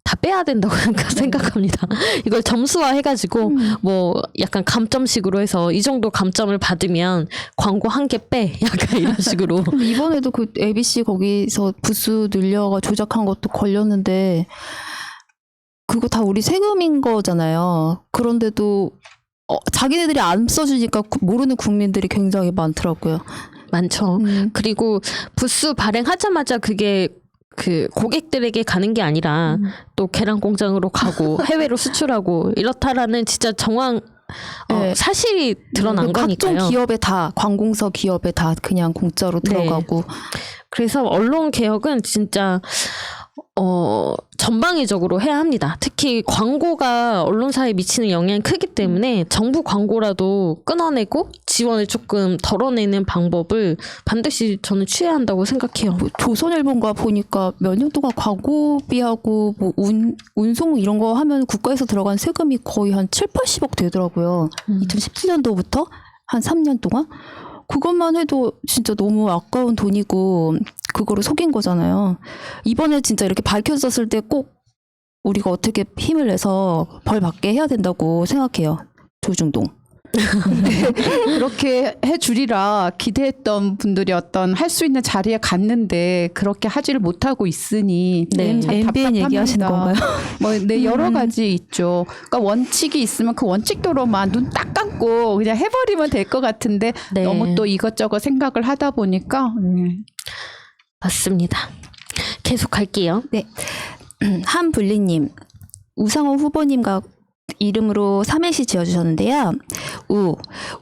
다 빼야 된다고 생각합니다. 이걸 점수화 해가지고 뭐 약간 감점식으로 해서 이 정도 감점을 받으면 광고 한 개 빼. 약간 이런 식으로. 근데 이번에도 그 ABC 거기서 부수 늘려가 조작한 것도 걸렸는데 그거 다 우리 세금인 거잖아요. 그런데도 자기네들이 안 써주니까 모르는 국민들이 굉장히 많더라고요. 많죠. 그리고 부수 발행하자마자 그게 그 고객들에게 가는 게 아니라 또 계란 공장으로 가고 해외로 수출하고 이렇다라는 진짜 정황 네. 사실이 드러난 거니까요. 각종 기업에 다 관공서 기업에 다 그냥 공짜로 들어가고. 그래서 언론 개혁은 진짜 전방위적으로 해야 합니다. 특히 광고가 언론사에 미치는 영향이 크기 때문에 정부 광고라도 끊어내고 지원을 조금 덜어내는 방법을 반드시 저는 취해야 한다고 생각해요. 뭐 조선일보인가 보니까 몇 년 동안 광고비하고 뭐 운송 이런 거 하면 국가에서 들어간 세금이 거의 한 7, 80억 되더라고요. 2017년도부터 한 3년 동안. 그것만 해도 진짜 너무 아까운 돈이고 그거를 속인 거잖아요. 이번에 진짜 이렇게 밝혀졌을 때 꼭 우리가 어떻게 힘을 내서 벌 받게 해야 된다고 생각해요. 조중동. 그렇게 해주리라 기대했던 분들이 어떤 할 수 있는 자리에 갔는데 그렇게 하지를 못하고 있으니 네. 참 MBN 답답합니다. 얘기하시는 건가요? 뭐, 네, 여러 가지 있죠. 그러니까 원칙이 있으면 그 원칙대로만 눈 딱 감고 그냥 해버리면 될 것 같은데 네. 너무 또 이것저것 생각을 하다 보니까 맞습니다. 계속 갈게요. 네. 한블리님, 우상호 후보님과 이름으로 삼행시 지어주셨는데요.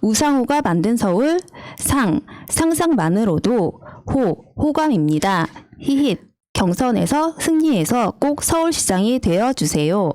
우상호가 만든 서울, 상상만으로도 호감입니다. 히힛, 경선에서 승리해서 꼭 서울시장이 되어주세요.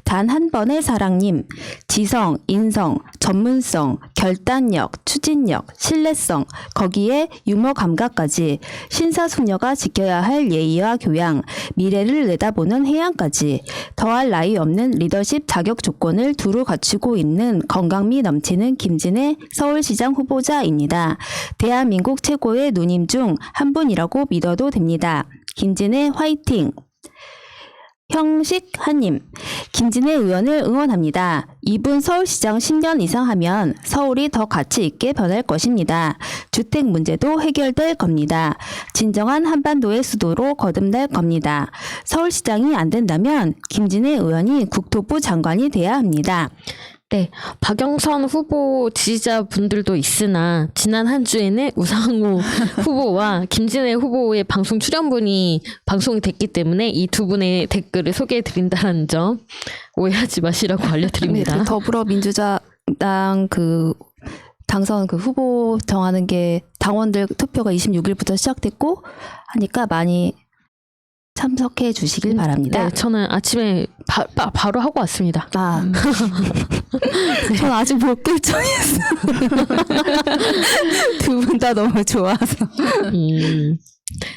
단 한 번의 사랑님, 지성, 인성, 전문성, 결단력, 추진력, 신뢰성, 거기에 유머 감각까지 신사숙녀가 지켜야 할 예의와 교양, 미래를 내다보는 해양까지 더할 나위 없는 리더십 자격 조건을 두루 갖추고 있는 건강미 넘치는 김진애 서울시장 후보자입니다. 대한민국 최고의 누님 중 한 분이라고 믿어도 됩니다. 김진애 화이팅! 형식 한님, 김진애 의원을 응원합니다. 이분 서울시장 10년 이상 하면 서울이 더 가치 있게 변할 것입니다. 주택 문제도 해결될 겁니다. 진정한 한반도의 수도로 거듭날 겁니다. 서울시장이 안 된다면 김진애 의원이 국토부 장관이 돼야 합니다. 네, 박영선 후보 지지자분들도 있으나 지난 한 주에는 우상호 후보와 김진애 후보의 방송 출연분이 방송이 됐기 때문에 이 두 분의 댓글을 소개해드린다는 점 오해하지 마시라고 알려드립니다. 네, 더불어민주당 그 당선 그 후보 정하는 게 당원들 투표가 26일부터 시작됐고 하니까 많이 참석해 주시길 바랍니다. 네, 저는 아침에 바로 하고 왔습니다. 전 아직 못 결정했어요. 두 분 다 너무 좋아서.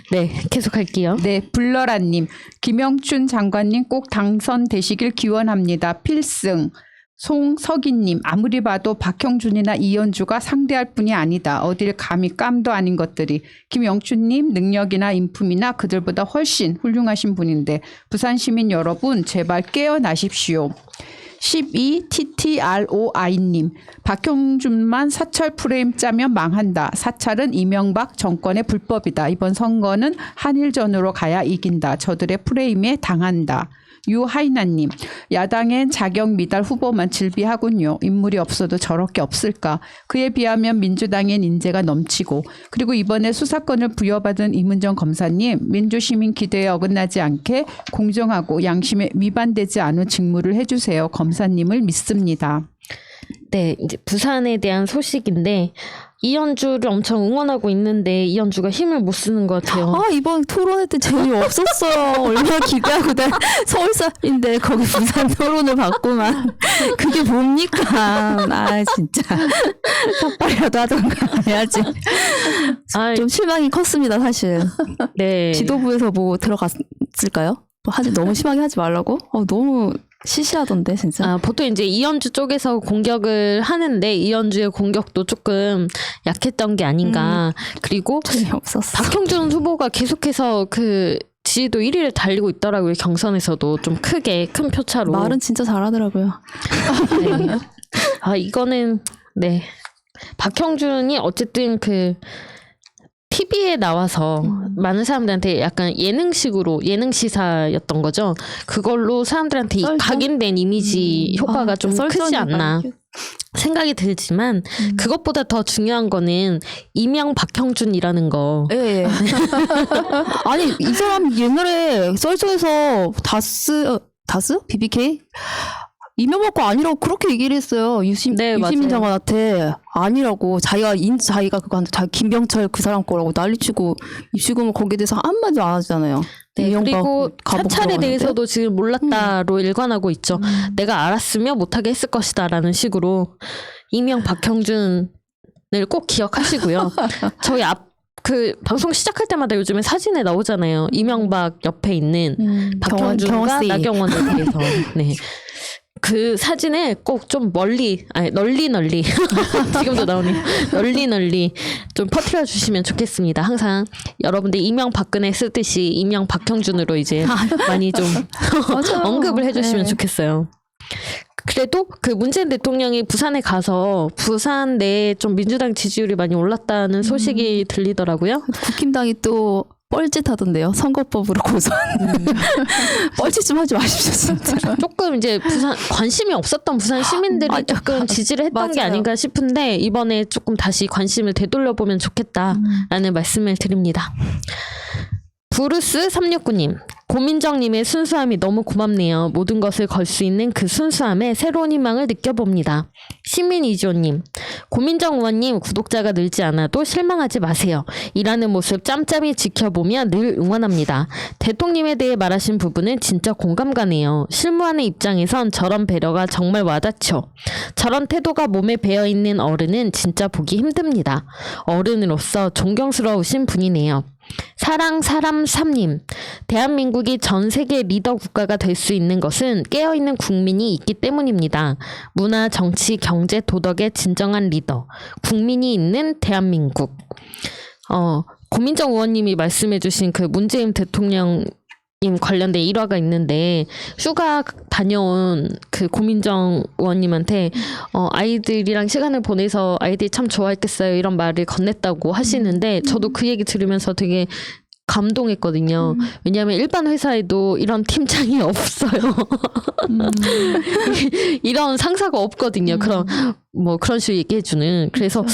네, 계속할게요. 네, 불러라님, 김영춘 장관님 꼭 당선되시길 기원합니다. 필승. 송석희님, 아무리 봐도 박형준이나 이현주가 상대할 뿐이 아니다. 어딜 감히 깜도 아닌 것들이. 김영춘님 능력이나 인품이나 그들보다 훨씬 훌륭하신 분인데 부산 시민 여러분 제발 깨어나십시오. 12TTROI님, 박형준만 사찰 프레임 짜면 망한다. 사찰은 이명박 정권의 불법이다. 이번 선거는 한일전으로 가야 이긴다. 저들의 프레임에 당한다. 유하이나님, 야당엔 자격 미달 후보만 질비하군요. 인물이 없어도 저렇게 없을까. 그에 비하면 민주당엔 인재가 넘치고, 그리고 이번에 수사권을 부여받은 이문정 검사님, 민주시민 기대에 어긋나지 않게 공정하고 양심에 위반되지 않은 직무를 해주세요. 검사님을 믿습니다. 네, 이제 부산에 대한 소식인데 이현주를 엄청 응원하고 있는데 이현주가 힘을 못 쓰는 것 같아요. 이번 토론회 때 재미없었어요. 얼마나 기대하고 난 서울살인데 거기 부산 토론을 받고만. 그게 뭡니까? 진짜. 삭발이라도 하던가 해야지. 좀 실망이 컸습니다, 사실. 네. 지도부에서 뭐 들어갔을까요? 너무 심하게 하지 말라고? 너무 시시하던데 진짜. 보통 이제 이현주 쪽에서 공격을 하는데 이현주의 공격도 조금 약했던 게 아닌가. 그리고 재미없었어. 박형준 후보가 계속해서 그 지지도 1위를 달리고 있더라고요. 경선에서도 좀 크게 큰 표차로. 말은 진짜 잘하더라고요. 네. 아 이거는 네 박형준이 어쨌든 그 TV에 나와서 많은 사람들한테 약간 예능 시사였던 거죠. 그걸로 사람들한테 이 썰전? 각인된 이미지 효과가 좀 크지 않나 생각이 들지만 그것보다 더 중요한 거는 이명 박형준이라는 거. 예. 예. 아니 이 사람 옛날에 썰전에서 다스 BBK 이명박 거 아니라고 그렇게 얘기를 했어요. 네, 유시민 맞아요. 장관한테 아니라고 자기가 그거 한테 자기 김병철 그 사람 거라고 난리치고 지금은 거기에 대해서 한마디도 안 하잖아요. 네, 이명박 그리고 가복 사찰에 들어갔는데? 대해서도 지금 몰랐다로 일관하고 있죠. 내가 알았으면 못하게 했을 것이다라는 식으로 이명 박형준을 꼭 기억하시고요. 저희 그 방송 시작할 때마다 요즘에 사진에 나오잖아요. 이명박 옆에 있는 박형준과 경원 씨. 나경원에 대해서. 네. 그 사진을 꼭 좀 널리 지금도 나오네요. 널리 좀 퍼뜨려 주시면 좋겠습니다. 항상 여러분들 이명 박근혜 쓰듯이 이명 박형준으로 이제 많이 좀 언급을 해주시면 네. 좋겠어요. 그래도 그 문재인 대통령이 부산에 가서 부산 내에 좀 민주당 지지율이 많이 올랐다는 소식이 들리더라고요. 국힘당이 또 뻘짓하던데요. 선거법으로 고소한. 뻘짓 좀 하지 마십시오 진짜. 조금 이제 부산 관심이 없었던 부산 시민들이 맞아. 조금 지지를 했던 게 맞아요. 아닌가 싶은데 이번에 조금 다시 관심을 되돌려보면 좋겠다라는 말씀을 드립니다. 부르스 369님, 고민정님의 순수함이 너무 고맙네요. 모든 것을 걸 수 있는 그 순수함에 새로운 희망을 느껴봅니다. 시민이지호님, 고민정 의원님 구독자가 늘지 않아도 실망하지 마세요. 일하는 모습 짬짬이 지켜보며 늘 응원합니다. 대통령에 대해 말하신 부분은 진짜 공감 가네요. 실무하는 입장에선 저런 배려가 정말 와닿죠. 저런 태도가 몸에 배어있는 어른은 진짜 보기 힘듭니다. 어른으로서 존경스러우신 분이네요. 사랑 사람 3님, 대한민국이 전 세계 리더 국가가 될 수 있는 것은 깨어있는 국민이 있기 때문입니다. 문화, 정치, 경제, 도덕의 진정한 리더, 국민이 있는 대한민국. 고민정 의원님이 말씀해주신 그 문재인 대통령 관련된 일화가 있는데 휴가 다녀온 그 고민정 의원님한테 아이들이랑 시간을 보내서 아이들이 참 좋아했겠어요 이런 말을 건넸다고 하시는데 저도 그 얘기 들으면서 되게 감동했거든요. 왜냐하면 일반 회사에도 이런 팀장이 없어요. 이런 상사가 없거든요. 그런 식으로 얘기해주는. 그래서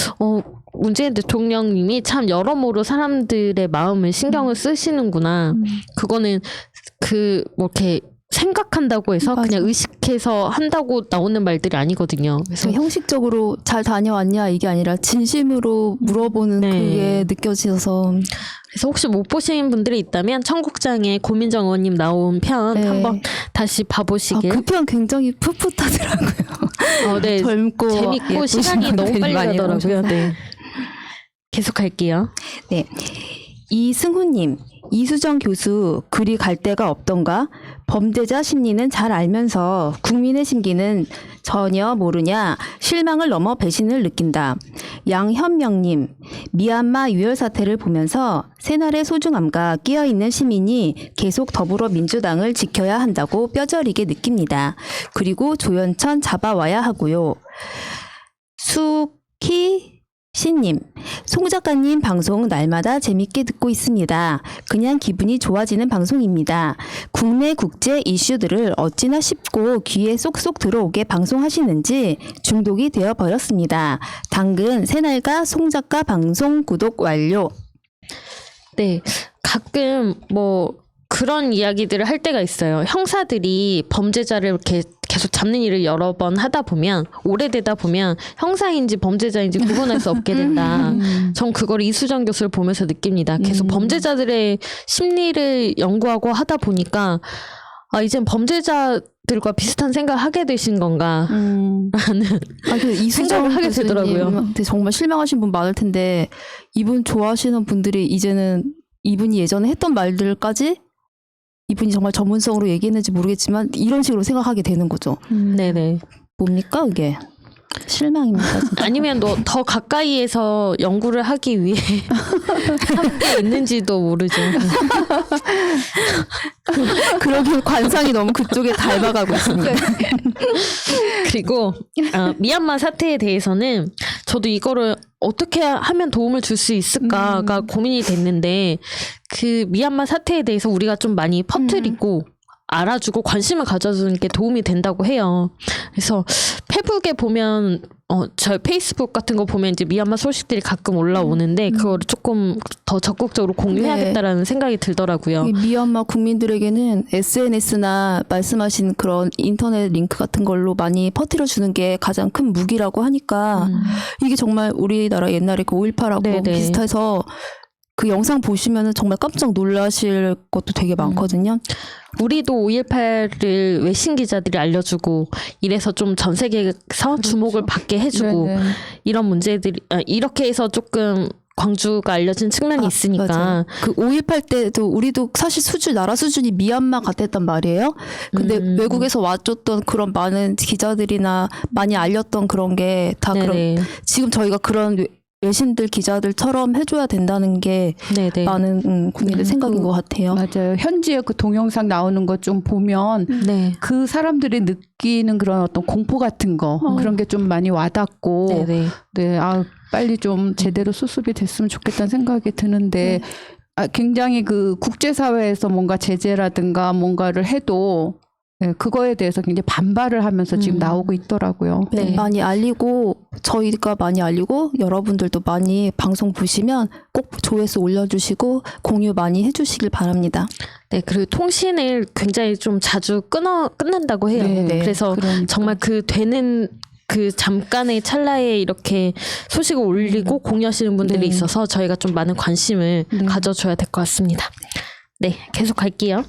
문재인 대통령님이 참 여러모로 사람들의 마음을 신경을 쓰시는구나. 그거는 이렇게 생각한다고 해서 맞아. 그냥 의식해서 한다고 나오는 말들이 아니거든요. 그래서 형식적으로 잘 다녀왔냐 이게 아니라 진심으로 물어보는 네. 그게 느껴져서 혹시 못 보신 분들이 있다면 청국장에 고민정 의원님 나온 편 네. 한번 다시 봐보시길. 그 편 굉장히 풋풋하더라고요. 네. 젊고 재밌고 예쁘신 시간이 너무 분들이 빨리 많이 가더라고요. 나오셔서. 네. 계속할게요. 네. 이승훈님, 이수정 교수 글이 갈 데가 없던가? 범죄자 심리는 잘 알면서 국민의 심기는 전혀 모르냐? 실망을 넘어 배신을 느낀다. 양현명님, 미얀마 유혈 사태를 보면서 새날의 소중함과 끼어있는 시민이 계속 더불어민주당을 지켜야 한다고 뼈저리게 느낍니다. 그리고 조연천 잡아와야 하고요. 신님, 송 작가님 방송 날마다 재밌게 듣고 있습니다. 그냥 기분이 좋아지는 방송입니다. 국내 국제 이슈들을 어찌나 쉽고 귀에 쏙쏙 들어오게 방송하시는지 중독이 되어버렸습니다. 당근 새날과 송 작가 방송 구독 완료. 네. 가끔 그런 이야기들을 할 때가 있어요. 형사들이 범죄자를 이렇게 계속 잡는 일을 여러 번 하다 보면 오래되다 보면 형사인지 범죄자인지 구분할 수 없게 된다. 전 그걸 이수정 교수를 보면서 느낍니다. 계속 범죄자들의 심리를 연구하고 하다 보니까 이젠 범죄자들과 비슷한 생각을 하게 되신 건가 라는 생각을 하게 되더라고요. 정말 실망하신 분 많을 텐데 이분 좋아하시는 분들이 이제는 이분이 예전에 했던 말들까지 이분이 정말 전문성으로 얘기했는지 모르겠지만 이런 식으로 생각하게 되는 거죠. 네네. 뭡니까 이게? 실망입니다. 진짜. 아니면 너 더 가까이에서 연구를 하기 위해 함께 있는지도 모르죠. 그러길 관상이 너무 그쪽에 닮아가고 있습니다. 그리고 미얀마 사태에 대해서는 저도 이거를 어떻게 하면 도움을 줄 수 있을까가 고민이 됐는데 그 미얀마 사태에 대해서 우리가 좀 많이 퍼뜨리고 알아주고 관심을 가져주는 게 도움이 된다고 해요. 그래서 페북에 보면 저 페이스북 같은 거 보면 이제 미얀마 소식들이 가끔 올라오는데 그거를 조금 더 적극적으로 공유해야겠다라는 생각이 들더라고요. 이 미얀마 국민들에게는 SNS나 말씀하신 그런 인터넷 링크 같은 걸로 많이 퍼뜨려 주는 게 가장 큰 무기라고 하니까 이게 정말 우리나라 옛날에 그 5.18하고 네네. 비슷해서 그 영상 보시면은 정말 깜짝 놀라실 것도 되게 많거든요. 우리도 5.18을 외신 기자들이 알려주고 이래서 좀 전 세계에서 주목을 받게 해주고 네네. 이런 문제들이 이렇게 해서 조금 광주가 알려진 측면이 있으니까 맞아요. 그 5.18 때도 우리도 사실 나라 수준이 미얀마 같았단 말이에요. 근데 외국에서 와줬던 그런 많은 기자들이나 많이 알렸던 그런 게 다 네네. 그런 지금 저희가 그런 외신들 기자들처럼 해줘야 된다는 게 네네. 많은 국민들 생각인 것 같아요. 맞아요. 현지에 그 동영상 나오는 것 좀 보면 네. 그 사람들이 느끼는 그런 어떤 공포 같은 거 그런 게 좀 많이 와닿고 네네. 네, 빨리 좀 제대로 수습이 됐으면 좋겠다는 생각이 드는데 굉장히 그 국제사회에서 뭔가 제재라든가 뭔가를 해도 네, 그거에 대해서 굉장히 반발을 하면서 지금 나오고 있더라고요. 네, 많이 알리고 저희가 많이 알리고 여러분들도 많이 방송 보시면 꼭 조회수 올려주시고 공유 많이 해주시길 바랍니다. 네, 그리고 통신을 굉장히 좀 자주 끊는다고 해요. 네, 그래서 그러니까. 정말 그 되는 그 잠깐의 찰나에 이렇게 소식을 올리고 공유하시는 분들이 네. 있어서 저희가 좀 많은 관심을 가져줘야 될 것 같습니다. 네, 계속 갈게요.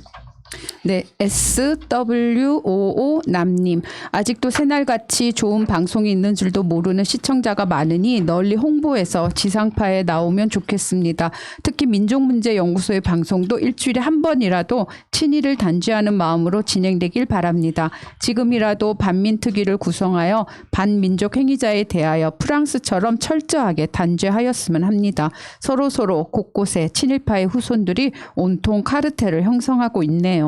네, SWOO 남님. 아직도 새날같이 좋은 방송이 있는 줄도 모르는 시청자가 많으니 널리 홍보해서 지상파에 나오면 좋겠습니다. 특히 민족문제연구소의 방송도 일주일에 한 번이라도 친일을 단죄하는 마음으로 진행되길 바랍니다. 지금이라도 반민특위를 구성하여 반민족 행위자에 대하여 프랑스처럼 철저하게 단죄하였으면 합니다. 서로서로 곳곳에 친일파의 후손들이 온통 카르텔을 형성하고 있네요.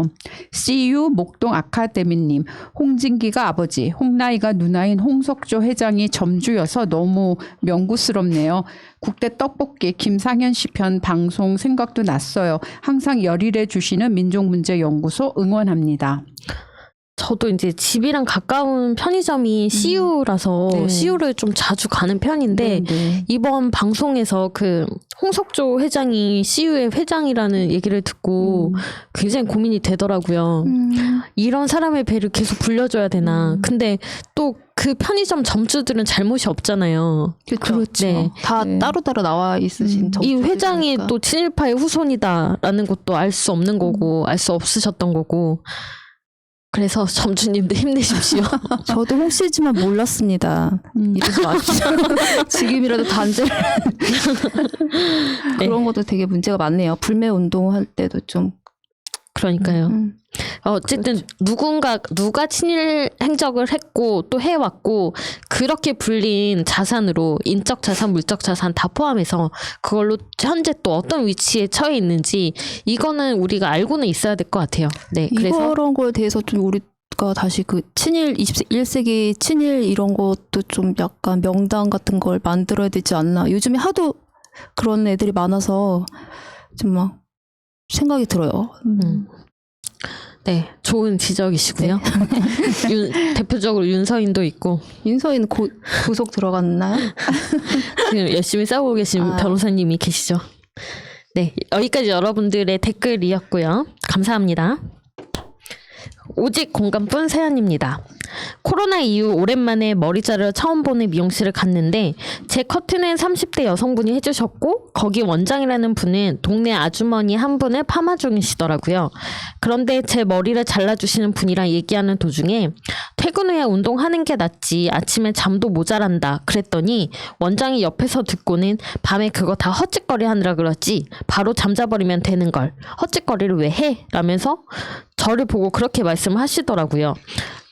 CU 목동 아카데미님, 홍진기가 아버지, 홍나이가 누나인 홍석조 회장이 점주여서 너무 명구스럽네요. 국대 떡볶이 김상현 씨 편 방송 생각도 났어요. 항상 열일해 주시는 민족문제연구소 응원합니다. 저도 이제 집이랑 가까운 편의점이 CU라서 네. CU를 좀 자주 가는 편인데 네. 이번 방송에서 그 홍석조 회장이 CU의 회장이라는 얘기를 듣고 굉장히 고민이 되더라고요. 이런 사람의 배를 계속 불려줘야 되나. 근데 또 그 편의점 점주들은 잘못이 없잖아요. 그렇죠. 네. 다 네. 따로따로 나와 있으신 이 회장이 점주들이니까. 또 친일파의 후손이다라는 것도 알 수 없는 거고 알 수 없으셨던 거고 그래서 점주님들 힘내십시오. 저도 홍씨지만 몰랐습니다. 이러지 마시죠. 지금이라도 단죄를 그런 것도 되게 문제가 많네요. 불매 운동할 때도 좀 그러니까요. 어쨌든 누가 친일 행적을 했고 또 해왔고 그렇게 불린 자산으로 인적 자산, 물적 자산 다 포함해서 그걸로 현재 또 어떤 위치에 처해 있는지 이거는 우리가 알고는 있어야 될 것 같아요. 네, 그래서 이런 거에 대해서 좀 우리가 다시 그 친일 21세기 친일 이런 것도 좀 약간 명단 같은 걸 만들어야 되지 않나. 요즘에 하도 그런 애들이 많아서 좀 막 생각이 들어요. 네, 좋은 지적이시고요. 대표적으로 윤서인도 있고 윤서인 구속 들어갔나요? 지금 열심히 싸우고 계신 변호사님이 계시죠. 네, 여기까지 여러분들의 댓글이었고요. 감사합니다. 오직 공감뿐 사연입니다. 코로나 이후 오랜만에 머리 자르러 처음 보는 미용실을 갔는데 제 커트는 30대 여성분이 해주셨고 거기 원장이라는 분은 동네 아주머니 한 분을 파마 중이시더라고요. 그런데 제 머리를 잘라주시는 분이랑 얘기하는 도중에 퇴근 후에 운동하는 게 낫지 아침에 잠도 모자란다 그랬더니 원장이 옆에서 듣고는 밤에 그거 다 헛짓거리 하느라 그렇지 바로 잠자버리면 되는 걸 헛짓거리를 왜 해? 라면서 저를 보고 그렇게 말씀하시더라고요.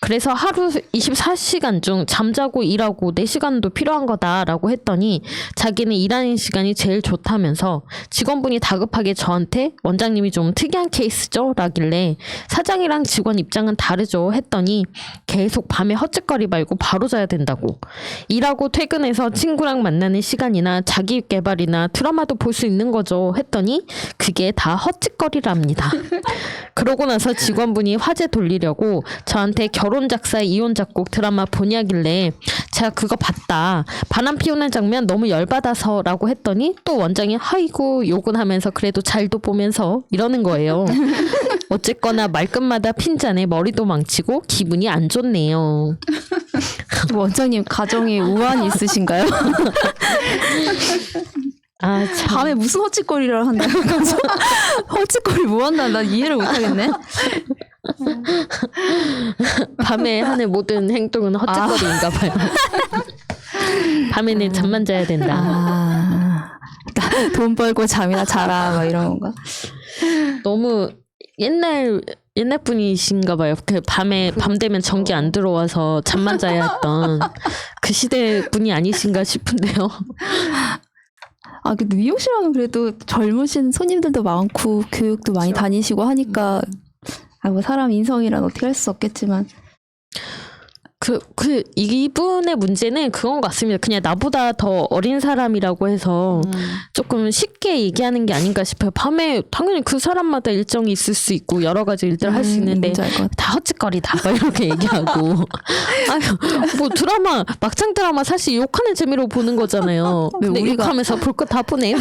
그래서 하루 24시간 중 잠자고 일하고 4시간도 필요한 거다라고 했더니 자기는 일하는 시간이 제일 좋다면서 직원분이 다급하게 저한테 원장님이 좀 특이한 케이스죠? 라길래 사장이랑 직원 입장은 다르죠? 했더니 계속 밤에 헛짓거리 말고 바로 자야 된다고. 일하고 퇴근해서 친구랑 만나는 시간이나 자기 개발이나 드라마도 볼 수 있는 거죠? 했더니 그게 다 헛짓거리랍니다. 그러고 나서 직원분이 화제 돌리려고 저한테 결혼 작사 이혼 작곡 드라마 보냐길래 제가 그거 봤다. 바람 피우는 장면 너무 열받아서 라고 했더니 또 원장이 아이고 욕은 하면서 그래도 잘도 보면서 이러는 거예요. 어쨌거나 말끝마다 핀잔에 머리도 망치고 기분이 안 좋네요. 원장님 가정에 우환이 있으신가요? 아, 참. 밤에 무슨 헛짓거리를 한다요? 헛짓거리 뭐 한다? 나 이해를 못하겠네. 밤에 하는 모든 행동은 헛짓거리인가 봐요. 밤에는 잠만 자야 된다. 아, 돈 벌고 잠이나 자라 막 이런 건가? 너무 옛날 분이신가 봐요. 그 밤에 밤 되면 전기 안 들어와서 잠만 자야 했던 그 시대 분이 아니신가 싶은데요. 아, 근데 미용실하면 그래도 젊으신 손님들도 많고 교육도 많이 다니시고 하니까 아, 뭐 사람 인성이란 어떻게 할 수 없겠지만 이분의 문제는 그건 것 같습니다. 그냥 나보다 더 어린 사람이라고 해서 조금 쉽게 얘기하는 게 아닌가 싶어요. 밤에 당연히 그 사람마다 일정이 있을 수 있고 여러 가지 일들을 할 수 있는데 뭔지 알 것 같아. 다 헛짓거리다 막 이렇게 얘기하고 아유 뭐 드라마 막장 드라마 사실 욕하는 재미로 보는 거잖아요. 왜 근데 우리가- 욕하면서 볼 거 다 보네.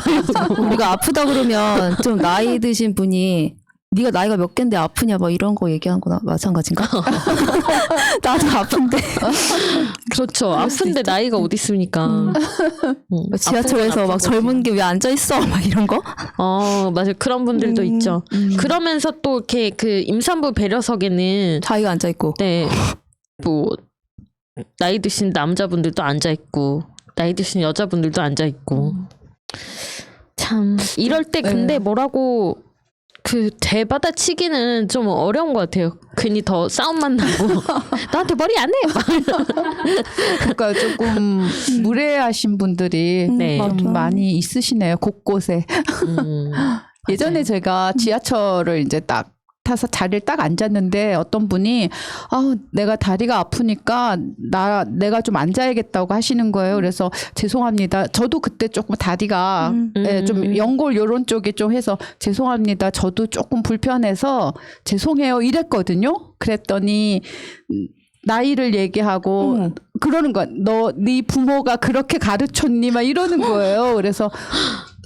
우리가 아프다 그러면 좀 나이 드신 분이 네가 나이가 몇 갠데 아프냐 막 이런 거 얘기하는 거나 마찬가지인가? 나도 아픈데 그렇죠. 아픈데 나이가 어디 있습니까? 지하철에서 막 젊은 게 왜 앉아 있어 막 이런 거? 맞아요. 그런 분들도 있죠. 그러면서 또 이렇게 그 임산부 배려석에는 자기가 앉아 있고 네, 뭐 나이 드신 남자분들도 앉아 있고 나이 드신 여자분들도 앉아 있고 참 이럴 때 근데 뭐라고 그 대받아치기는 좀 어려운 것 같아요. 괜히 더 싸움만 나고 나한테 머리 안 해. 그러니까 조금 무례하신 분들이 네. 좀 많이 있으시네요. 곳곳에. 예전에 제가 지하철을 이제 딱 타서 자리를 딱 앉았는데 어떤 분이 내가 다리가 아프니까 내가 좀 앉아야겠다고 하시는 거예요. 그래서 죄송합니다. 저도 그때 조금 다리가 좀 연골 요런 쪽이 좀 해서 죄송합니다. 저도 조금 불편해서 죄송해요 이랬거든요. 그랬더니 나이를 얘기하고 그러는 거야. 네 부모가 그렇게 가르쳤니? 막 이러는 거예요. 그래서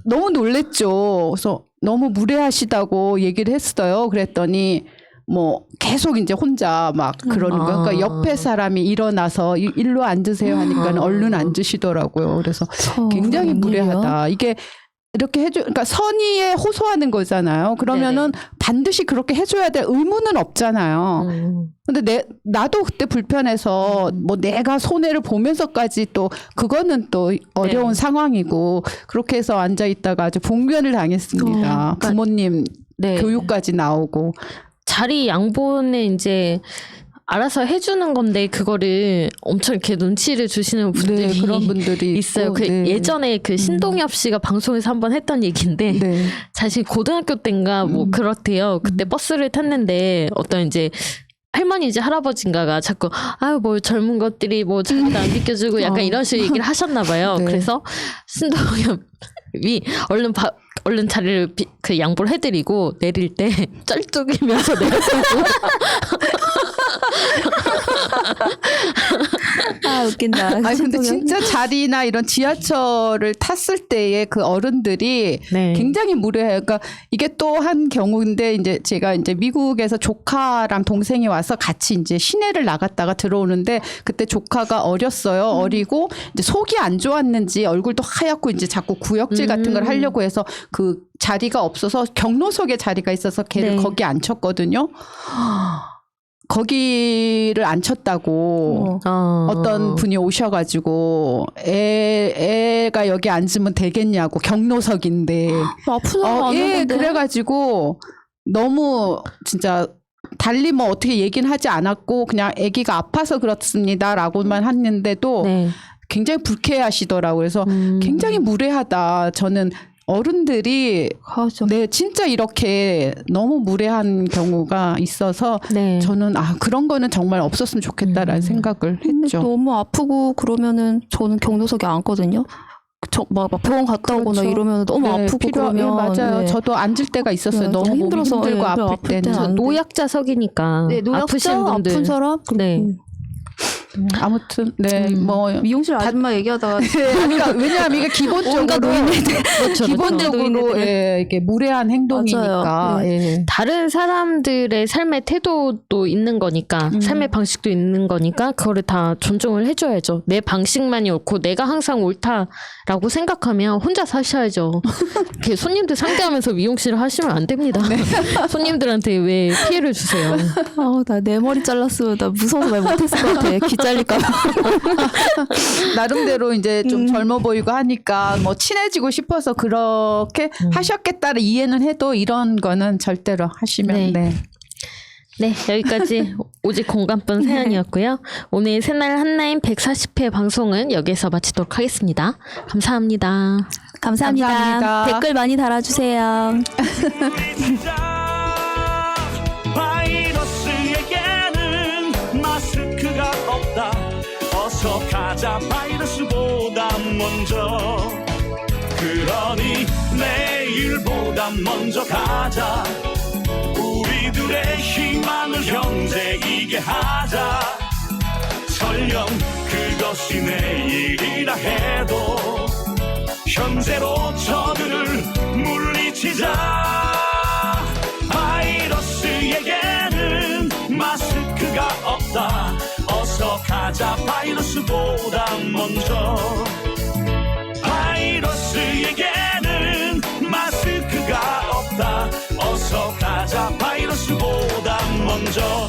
너무 놀랬죠. 그래서 너무 무례하시다고 얘기를 했어요. 그랬더니 뭐 계속 이제 혼자 막 그러는 거예요. 그러니까 옆에 사람이 일어나서 일로 앉으세요 하니까 얼른 앉으시더라고요. 그래서 굉장히 무례하다. 이게 이렇게 그러니까 선의에 호소하는 거잖아요. 그러면은 반드시 그렇게 해줘야 될 의무는 없잖아요. 근데 나도 그때 불편해서 뭐 내가 손해를 보면서까지 또 그거는 또 어려운 상황이고 그렇게 해서 앉아 있다가 아주 봉변을 당했습니다. 부모님 교육까지 나오고 자리 양보는 이제 알아서 해주는 건데 그거를 엄청 이렇게 눈치를 주시는 분들이 그런 분들이 있어요. 있고, 예전에 그 신동엽 씨가 방송에서 한번 했던 얘기인데 사실 고등학교 때인가 뭐 그렇대요. 그때 버스를 탔는데 어떤 이제 할머니인지 할아버지인가가 자꾸 아유 뭐 젊은 것들이 뭐 자리도 안 비켜주고 약간 이런 식으로 얘기를 하셨나 봐요. 그래서 신동엽이 얼른 자리를 그 양보를 해드리고 내릴 때 쩔뚝이면서 내렸다고. 아 웃긴다. 아니 근데 진짜 자리나 이런 지하철을 탔을 때의 그 어른들이 굉장히 무례해요. 그러니까 이게 또 한 경우인데 이제 제가 이제 미국에서 조카랑 동생이 와서 같이 이제 시내를 나갔다가 들어오는데 그때 조카가 어렸어요. 어리고 이제 속이 안 좋았는지 얼굴도 하얗고 이제 자꾸 구역질 같은 걸 하려고 해서 그 자리가 없어서 경로석에 자리가 있어서 걔를 거기 앉혔거든요. 거기를 앉혔다고 어떤 분이 오셔가지고 애가 여기 앉으면 되겠냐고 경로석인데 아프다고 안 했는데. 그래가지고 너무 진짜 달리 뭐 어떻게 얘기는 하지 않았고 그냥 아기가 아파서 그렇습니다라고만 했는데도 네. 굉장히 불쾌하시더라고요. 그래서 굉장히 무례하다. 저는 어른들이 하죠. 네 진짜 이렇게 너무 무례한 경우가 있어서 네. 저는 그런 거는 정말 없었으면 좋겠다라는 생각을 근데 했죠. 너무 아프고 그러면은 저는 경로석에 앉거든요. 막 병원 갔다 오거나 그렇죠. 이러면 너무 네, 아프고 그러면 네, 맞아요. 네. 저도 앉을 때가 있었어요. 네, 너무 몸이 힘들어서, 힘들고 네, 아플 아플 때는. 때는 안 돼. 노약자석이니까 네, 노약자 아프신 분들 아픈 사람 네. 아무튼 네 뭐 미용실 아줌마 얘기하다가 그러니까 왜냐하면 이게 기본적으로 그렇죠. 기본적으로 노인네들. 예, 이게 무례한 행동이니까 맞아요. 예. 다른 사람들의 삶의 태도도 있는 거니까 삶의 방식도 있는 거니까 그거를 다 존중을 해줘야죠. 내 방식만이 옳고 내가 항상 옳다라고 생각하면 혼자 사셔야죠. 이렇게 손님들 상대하면서 미용실을 하시면 안 됩니다. 손님들한테 왜 피해를 주세요? 나 내 머리 잘랐으면 나 무서워서 말 못했을 것 같아. 귀 잘릴까 봐. 나름대로 이제 좀 젊어 보이고 하니까 뭐 친해지고 싶어서 그렇게 하셨겠다를 이해는 해도 이런 거는 절대로 하시면 네. 네. 네, 여기까지 오직 공감분 사연이었고요. 오늘 새날 한라인 140회 방송은 여기서 마치도록 하겠습니다. 감사합니다. 감사합니다. 감사합니다. 댓글 많이 달아주세요. 바이러스에게는 마스크가 없다. 어서 가자 바이러스보다 먼저. 그러니 내일보다 먼저 가자. 우리들의 희망을 형제이게 하자. 설령 그것이 내일이라 해도 현재로 저들을 물리치자. 바이러스에게는 마스크가 없다. 어서 가자 바이러스보다 먼저. 바이러스에게는 마스크가 없다. 어서 가자 바이러스보다 먼저.